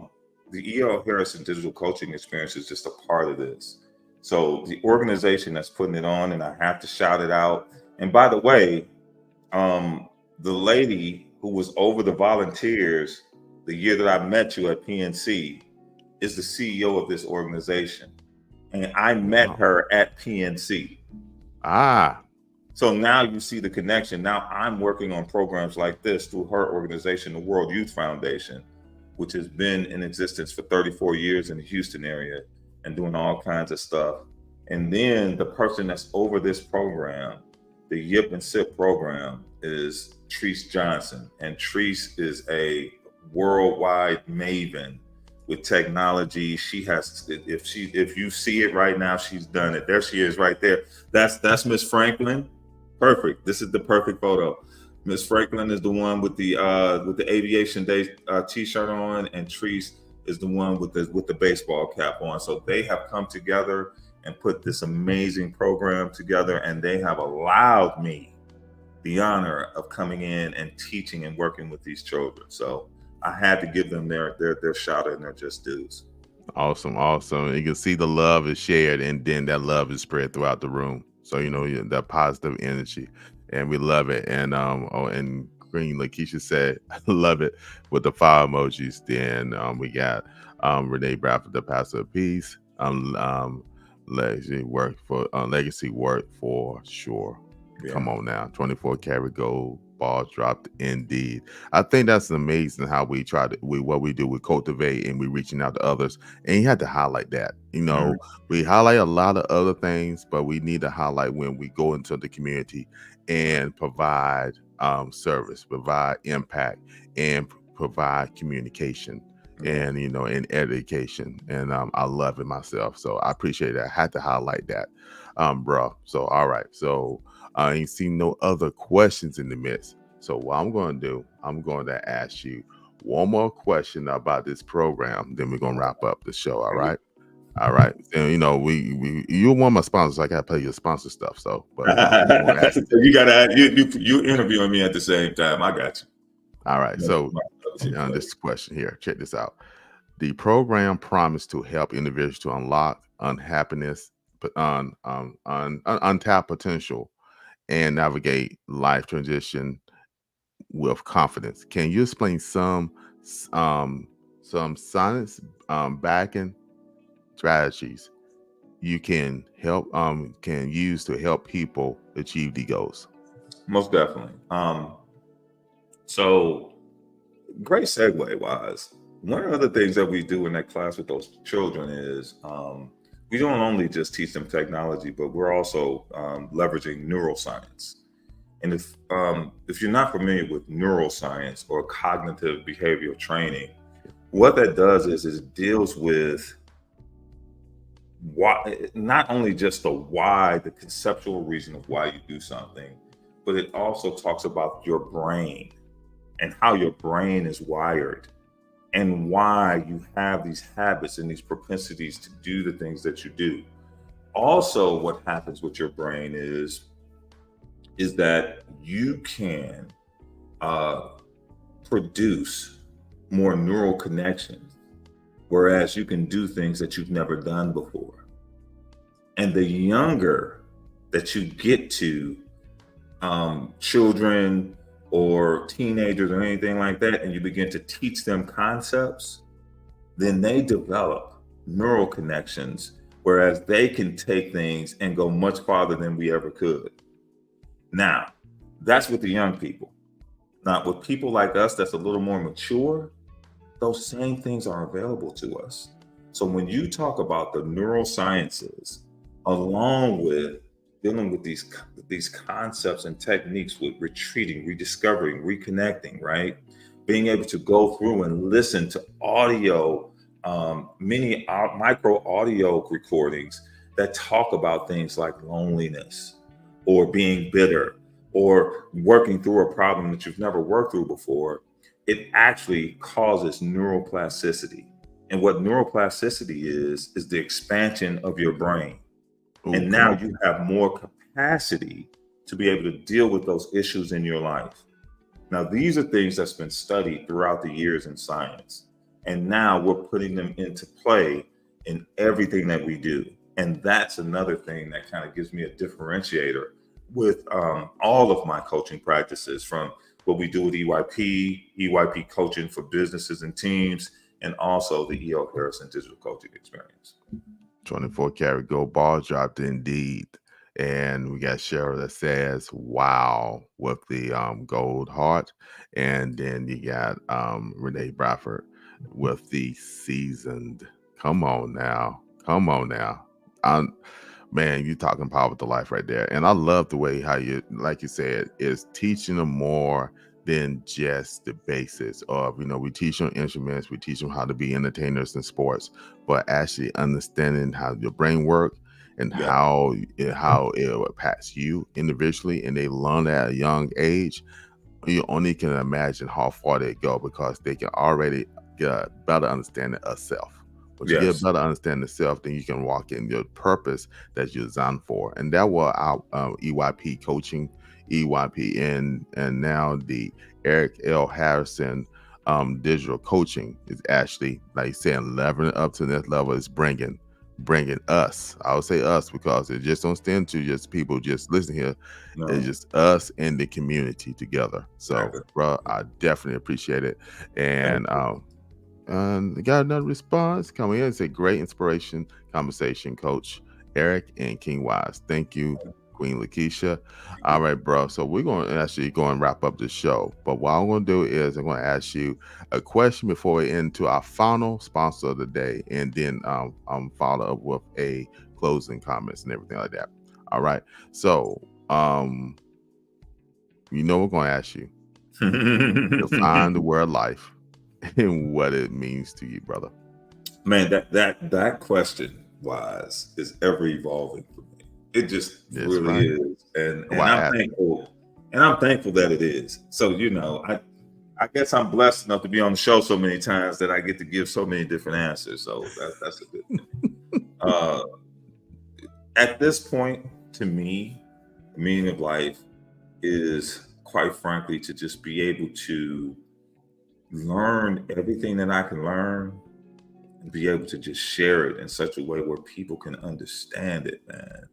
E.L. Harrison Digital Coaching Experience is just a part of this. So the organization that's putting it on, and I have to shout it out. And by the way, the lady who was over the volunteers the year that I met you at PNC is the CEO of this organization. And I met her at PNC. So now you see the connection. Now I'm working on programs like this through her organization, the World Youth Foundation, which has been in existence for 34 years in the Houston area and doing all kinds of stuff. And then the person that's over this program, the YIP and SIP program, is Treese Johnson. And Treese is a worldwide maven with technology. She has, if you see it right now, she's done it. There she is right there. That's Miss Franklin. Perfect. This is the perfect photo. Miss Franklin is the one with the Aviation Day t-shirt on, and Treese is the one with the baseball cap on. So they have come together and put this amazing program together, and they have allowed me the honor of coming in and teaching and working with these children. So I had to give them their shot and their just dues. Awesome, awesome. You can see the love is shared, and then that love is spread throughout the room. So that positive energy, and we love it. And and Green Lakeisha said, "I love it," with the fire emojis. Then we got Renee Bradford, the pastor of peace. Legacy work for sure. Yeah. Come on now, 24 karat gold. Ball dropped indeed. I think that's amazing how we what we do, we cultivate and we reaching out to others, and you have to highlight that. We highlight a lot of other things, but we need to highlight when we go into the community and provide service, provide impact, and provide communication, and and education. And I love it myself, so I appreciate that. I had to highlight that, bro. So all right, so I ain't seen no other questions in the midst. So what I'm going to do, I'm going to ask you one more question about this program. Then we're going to wrap up the show. All right. All right. And you're one of my sponsors. So I got to pay your sponsor stuff. So, but you got to, you interviewing me at the same time. I got you. All right. So this question here, check this out. The program promised to help individuals to unlock unhappiness, untapped potential, and navigate life transition with confidence. Can you explain some science backing strategies you can use to help people achieve the goals? Most definitely. So great segue wise. One of the things that we do in that class with those children is we don't only just teach them technology, but we're also leveraging neuroscience. And if you're not familiar with neuroscience or cognitive behavioral training, what that does is it deals with why, not only just the why, the conceptual reason of why you do something, but it also talks about your brain and how your brain is wired, and why you have these habits and these propensities to do the things that you do. Also, what happens with your brain is that you can produce more neural connections, whereas you can do things that you've never done before. And the younger that you get to children or teenagers or anything like that, and you begin to teach them concepts, then they develop neural connections, whereas they can take things and go much farther than we ever could. Now, that's with the young people. Now, with people like us that's a little more mature, those same things are available to us. So when you talk about the neurosciences, along with dealing with these concepts and techniques with retreating, rediscovering, reconnecting, right? Being able to go through and listen to audio, mini micro audio recordings that talk about things like loneliness or being bitter or working through a problem that you've never worked through before, it actually causes neuroplasticity. And what neuroplasticity is the expansion of your brain. Ooh, and now you have more capacity to be able to deal with those issues in your life. Now, these are things that's been studied throughout the years in science. And now we're putting them into play in everything that we do. And that's another thing that kind of gives me a differentiator with all of my coaching practices, from what we do with EYP coaching for businesses and teams, and also the E.O. Harrison digital coaching experience. 24 karat gold, ball dropped indeed. And we got Cheryl that says, wow, with the gold heart. And then you got Renee Bradford with the seasoned. Come on now. Man, you talking power to life right there. And I love the way how you, like you said, is teaching them more than just the basics of, we teach them instruments, we teach them how to be entertainers in sports, but actually understanding how your brain works and how it impacts you individually, and they learn at a young age. You only can imagine how far they go, because they can already get a better understanding of self. When you get a better understanding of self, then you can walk in your purpose that you're designed for. And that what our EYP coaching, EYP, and now the Eric L. Harrison digital coaching is actually, like you said, leveling up to the next level. Is bringing us. I would say us because it just don't stand to just people just listening here. No. It's just us and the community together. So, Exactly. bro, I definitely appreciate it. And got another response coming in. It's a great inspiration conversation, Coach Eric and King Wise. Thank you, Queen Lakeisha. All right, bro. So we're going to actually go and wrap up the show. But what I'm going to do is I'm going to ask you a question before we end to our final sponsor of the day, and then follow up with a closing comments and everything like that. All right. So we're going to ask you to find the word life and what it means to you, brother. Man, that question, Wise, is ever evolving for me. It just really is, and I'm thankful. And I'm thankful that it is. So I guess I'm blessed enough to be on the show so many times that I get to give so many different answers. So that's a good thing. At this point, to me, the meaning of life is, quite frankly, to just be able to learn everything that I can learn and be able to just share it in such a way where people can understand it, man.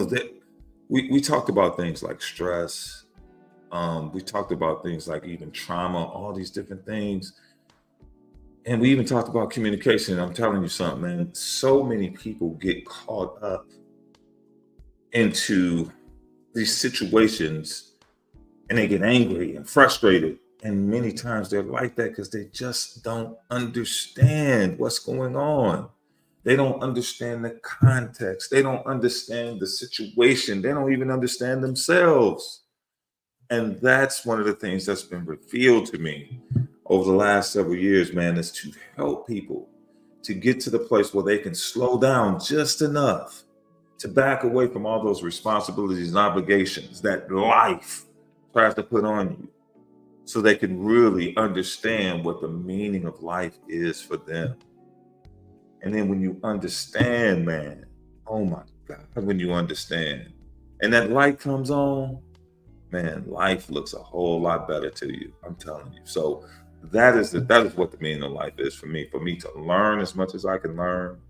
That we talked about things like stress. We talked about things like even trauma, all these different things. And we even talked about communication. I'm telling you something, man, so many people get caught up into these situations and they get angry and frustrated. And many times they're like that because they just don't understand what's going on. They don't understand the context. They don't understand the situation. They don't even understand themselves. And that's one of the things that's been revealed to me over the last several years, man, is to help people to get to the place where they can slow down just enough to back away from all those responsibilities and obligations that life tries to put on you, so they can really understand what the meaning of life is for them. And then when you understand, man, oh my God, when you understand and that light comes on, man, life looks a whole lot better to you. I'm telling you. So that is what the meaning of life is for me to learn as much as I can learn,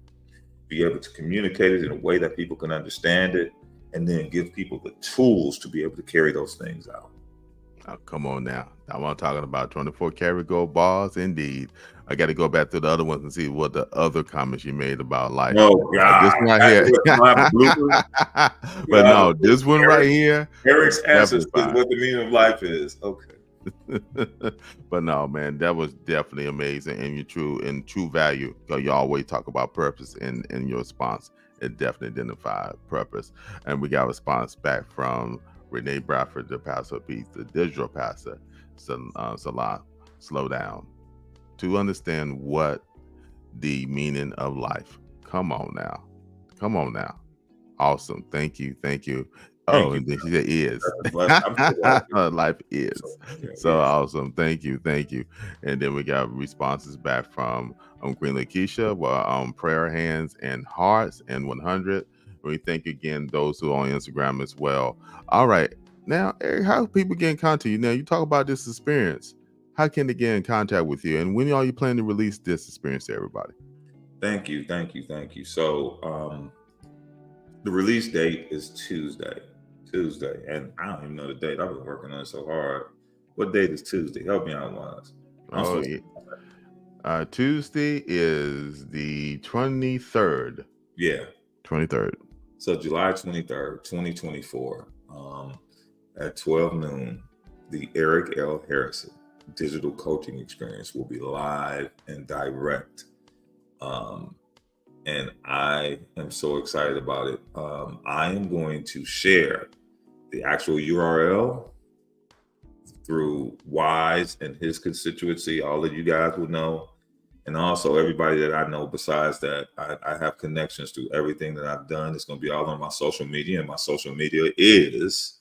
be able to communicate it in a way that people can understand it, and then give people the tools to be able to carry those things out. Oh, come on now. I'm talking about 24 karat gold bars. Indeed. I got to go back to the other ones and see what the other comments you made about life. Oh, God. This one right here. But no, this one right here. Eric's answer is what the meaning of life is. Okay. But no, man, that was definitely amazing, and true value. You always talk about purpose in your response. It definitely identified purpose. And we got a response back from Renee Bradford, the pastor of peace, the digital pastor, Salah. Slow down to understand what the meaning of life. Come on now. Awesome. Thank you. Oh, and then she said is. Life is. So awesome. Thank you. And then we got responses back from Queen Lakeisha, prayer hands and hearts and 100. We thank again those who are on Instagram as well. All right. Now, Eric, how do people get in contact with you? Now, you talk about this experience. How can they get in contact with you? And when are you planning to release this experience to everybody? Thank you. So the release date is Tuesday. And I don't even know the date. I've been working on it so hard. What date is Tuesday? Help me out, Wise. Tuesday is the 23rd. Yeah. 23rd. So July 23rd, 2024, at 12 noon, the Eric L. Harrison digital coaching experience will be live and direct. And I am so excited about it. I am going to share the actual URL through Wise and his constituency. All of you guys will know. And also everybody that I know besides that, I have connections to everything that I've done. It's going to be all on my social media. And my social media is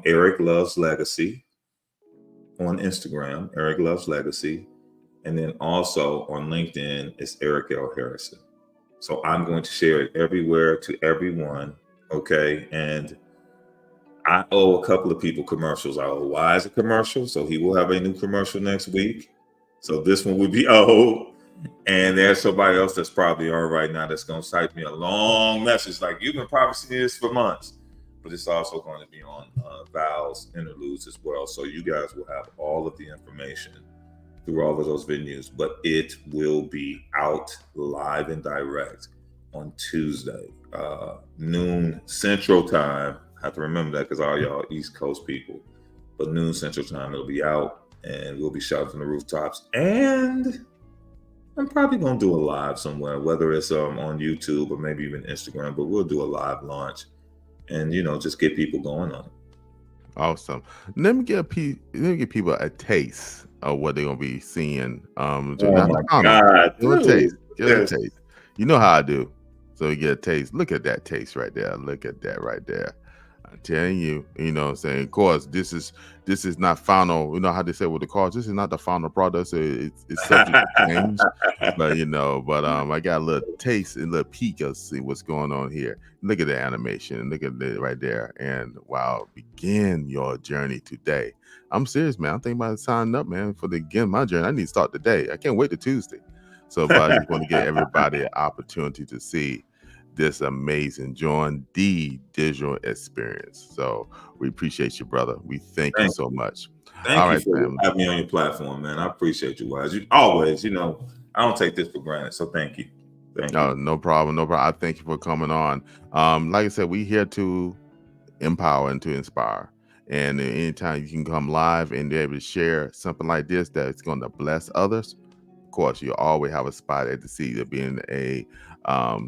Eric Loves Legacy on Instagram, Eric Loves Legacy. And then also on LinkedIn, it's Eric L. Harrison. So I'm going to share it everywhere to everyone. Okay. And I owe a couple of people commercials. I owe Wise a commercial, so he will have a new commercial next week. So this one will be owed. And there's somebody else that's probably on right now that's going to type me a long message like, you've been probably seeing this for months. But it's also going to be on Val's interludes as well. So you guys will have all of the information through all of those venues. But it will be out live and direct on Tuesday, noon Central Time. I have to remember that because all y'all East Coast people. But noon Central Time, it'll be out, and we'll be shouting from the rooftops. And I'm probably going to do a live somewhere, whether it's on YouTube or maybe even Instagram, but we'll do a live launch and, just get people going on it. Awesome. Let me give people a taste of what they're going to be seeing. Oh my God. Give a taste. Give a taste. You know how I do. So you get a taste. Look at that taste right there. Look at that right there. I'm telling you, you know what I'm saying? Of course, this is not final. You know how they say with the cars, this is not the final product. So it's subject to change. But I got a little taste and a little peek of see what's going on here. Look at the animation. Look at it right there. And wow, begin your journey today. I'm serious, man. I'm thinking about signing up, man, for my journey. I need to start today. I can't wait till Tuesday. So but I just want to get everybody an opportunity to see this amazing Join the digital experience. So we appreciate you, brother. We thank you so much. Thank you for having me on your platform, man. I appreciate you, Wise. You always, I don't take this for granted. So thank you. No problem. I thank you for coming on. Like I said, we're here to empower and to inspire. And anytime you can come live and be able to share something like this that's going to bless others, of course, you always have a spot at the seat of being a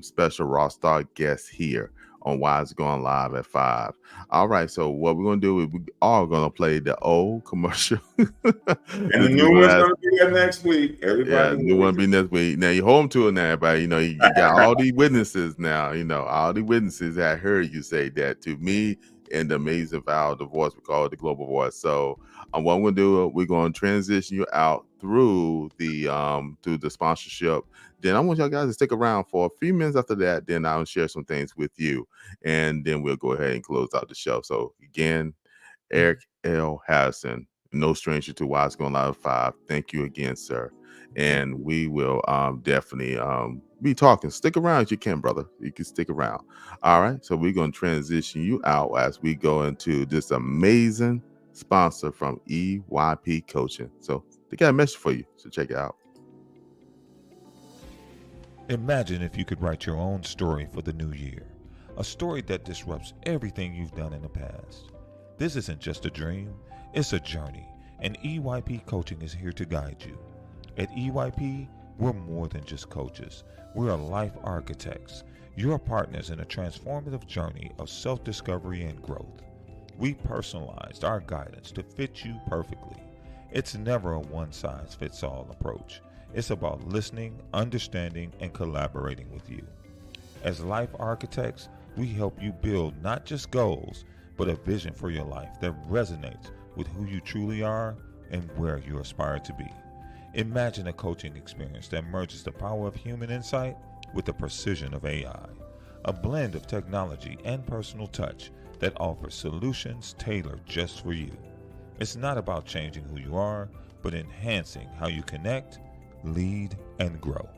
special Raw Star guest here on Wise Going Live at 5. All right, so what we're going to do is we are going to play the old commercial. And the new one's going to be there next week. Everybody, the new one be next week. Now you home to it now, everybody. You got all these witnesses now. All the witnesses that heard you say that to me and the amazing Val, the voice we call it the global voice. So what we're going to do, we're going to transition you out through the sponsorship. Then I want y'all guys to stick around for a few minutes after that. Then I'll share some things with you, and then we'll go ahead and close out the show. So again, Eric L. Harrison, no stranger to Wise Going Live 5. Thank you again, sir. And we will definitely be talking. Stick around if you can, brother. You can stick around. All right. So we're going to transition you out as we go into this amazing sponsor from EYP Coaching. So they got a message for you. So check it out. Imagine if you could write your own story for the new year, a story that disrupts everything you've done in the past. This isn't just a dream, it's a journey, and EYP Coaching is here to guide you. At EYP, we're more than just coaches. We're life architects, your partners in a transformative journey of self-discovery and growth. We personalized our guidance to fit you perfectly. It's never a one-size-fits-all approach. It's about listening, understanding, and collaborating with you. As life architects, we help you build not just goals, but a vision for your life that resonates with who you truly are and where you aspire to be. Imagine a coaching experience that merges the power of human insight with the precision of AI, a blend of technology and personal touch that offers solutions tailored just for you. It's not about changing who you are, but enhancing how you connect, lead, and grow.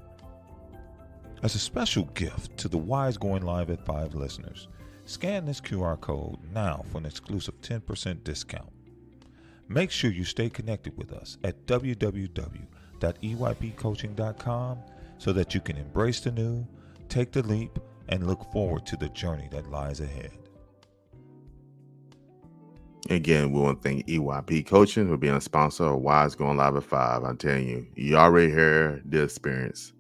As a special gift to the Wise Going Live at 5 listeners, scan this QR code now for an exclusive 10% discount. Make sure you stay connected with us at www.eypcoaching.com so that you can embrace the new, take the leap, and look forward to the journey that lies ahead. Again, we want to thank EYP Coaching for being a sponsor of Wise Going Live at 5. I'm telling you, you already heard the experience.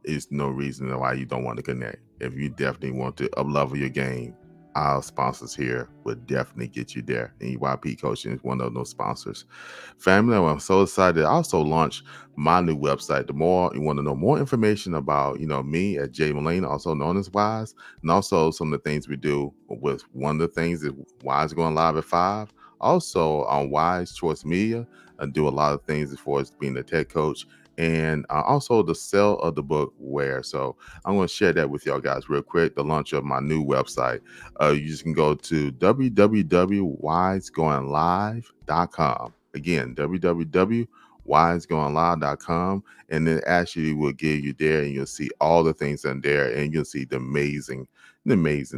There's no reason why you don't want to connect. If you definitely want to up-level your game, our sponsors here would definitely get you there. And EYP Coaching is one of those sponsors. Family, I'm so excited. I also launched my new website. The more you want to know more information about, me at Jay Mullane, also known as Wise, and also some of the things we do with one of the things is Wise Going Live at 5. Also on Wise Choice Media, and do a lot of things as far as being a tech coach and also the sale of the book Where. So I'm going to share that with y'all guys real quick. The launch of my new website. You just can go to www.wisegoinglive.com. Again, www.wisegoinglive.com, and then actually will give you there, and you'll see all the things in there, and you'll see the amazing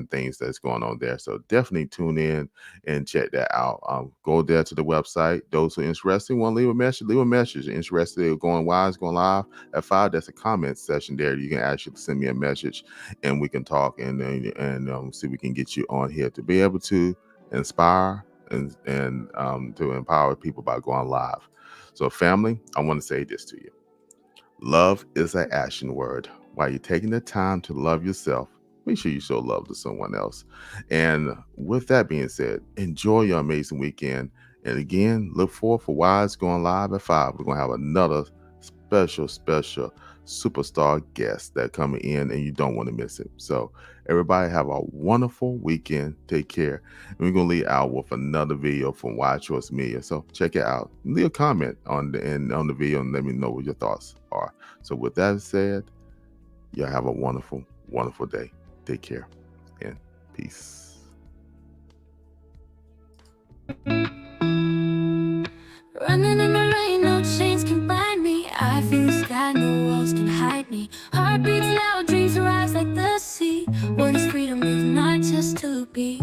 things that's going on there. So definitely tune in and check that out. Go there to the website. Those who are interested, want to leave a message. Interested in going live at 5, that's a comment section there. You can actually send me a message, and we can talk and see if we can get you on here to be able to inspire and to empower people by going live. So family, I want to say this to you. Love is an action word. While you're taking the time to love yourself, make sure you show love to someone else. And with that being said, enjoy your amazing weekend. And again, look forward for Wise Going Live at 5. We're going to have another special superstar guest that coming in, and you don't want to miss it. So everybody have a wonderful weekend. Take care. And we're going to leave out with another video from Wise Choice Media. So check it out. Leave a comment on the video and let me know what your thoughts are. So with that said, y'all have a wonderful day. Take care and peace. Running in the rain, no chains can bind me. I feel the sky, no walls can hide me. Heart beats loud, dreams rise like the sea. What is freedom if not just to be?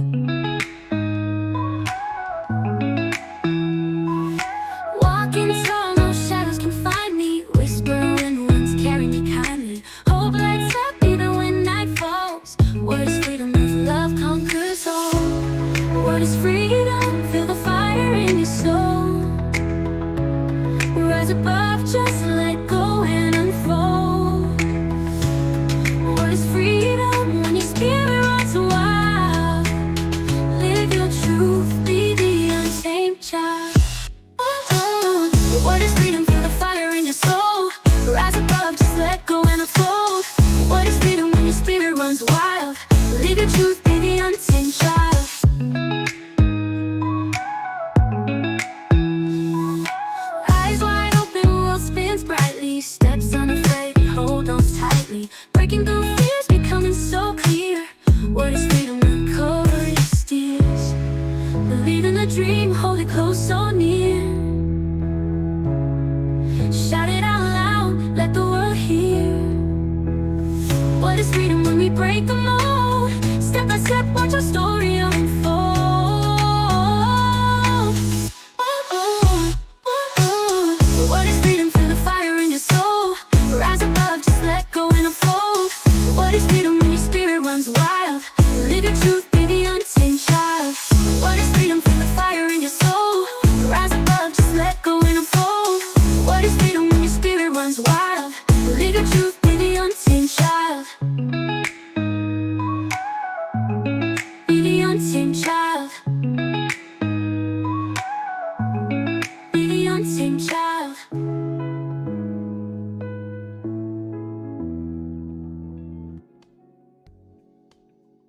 Walking tall, no shadows can find me. Whisper when winds carry me kindly. Hope lights up even when night falls. What is freedom if love conquers all? What is freedom? Feel the fire in your soul. Rise above, just let go and unfold. What is freedom when your spirit runs wild? Live your truth, be the untamed child. What is freedom? Feel the fire in your soul. Rise above, just let go and unfold. What is freedom when your spirit runs wild? Live your truth, be the untamed child. Eyes wide open, world spins brightly. Steps unafraid, hold on tightly. Breaking through fears, becoming so clear. What is freedom when courage steers? Believe in the dream, hold it close, so near. Shout it out loud, let the world hear. What is freedom when we break the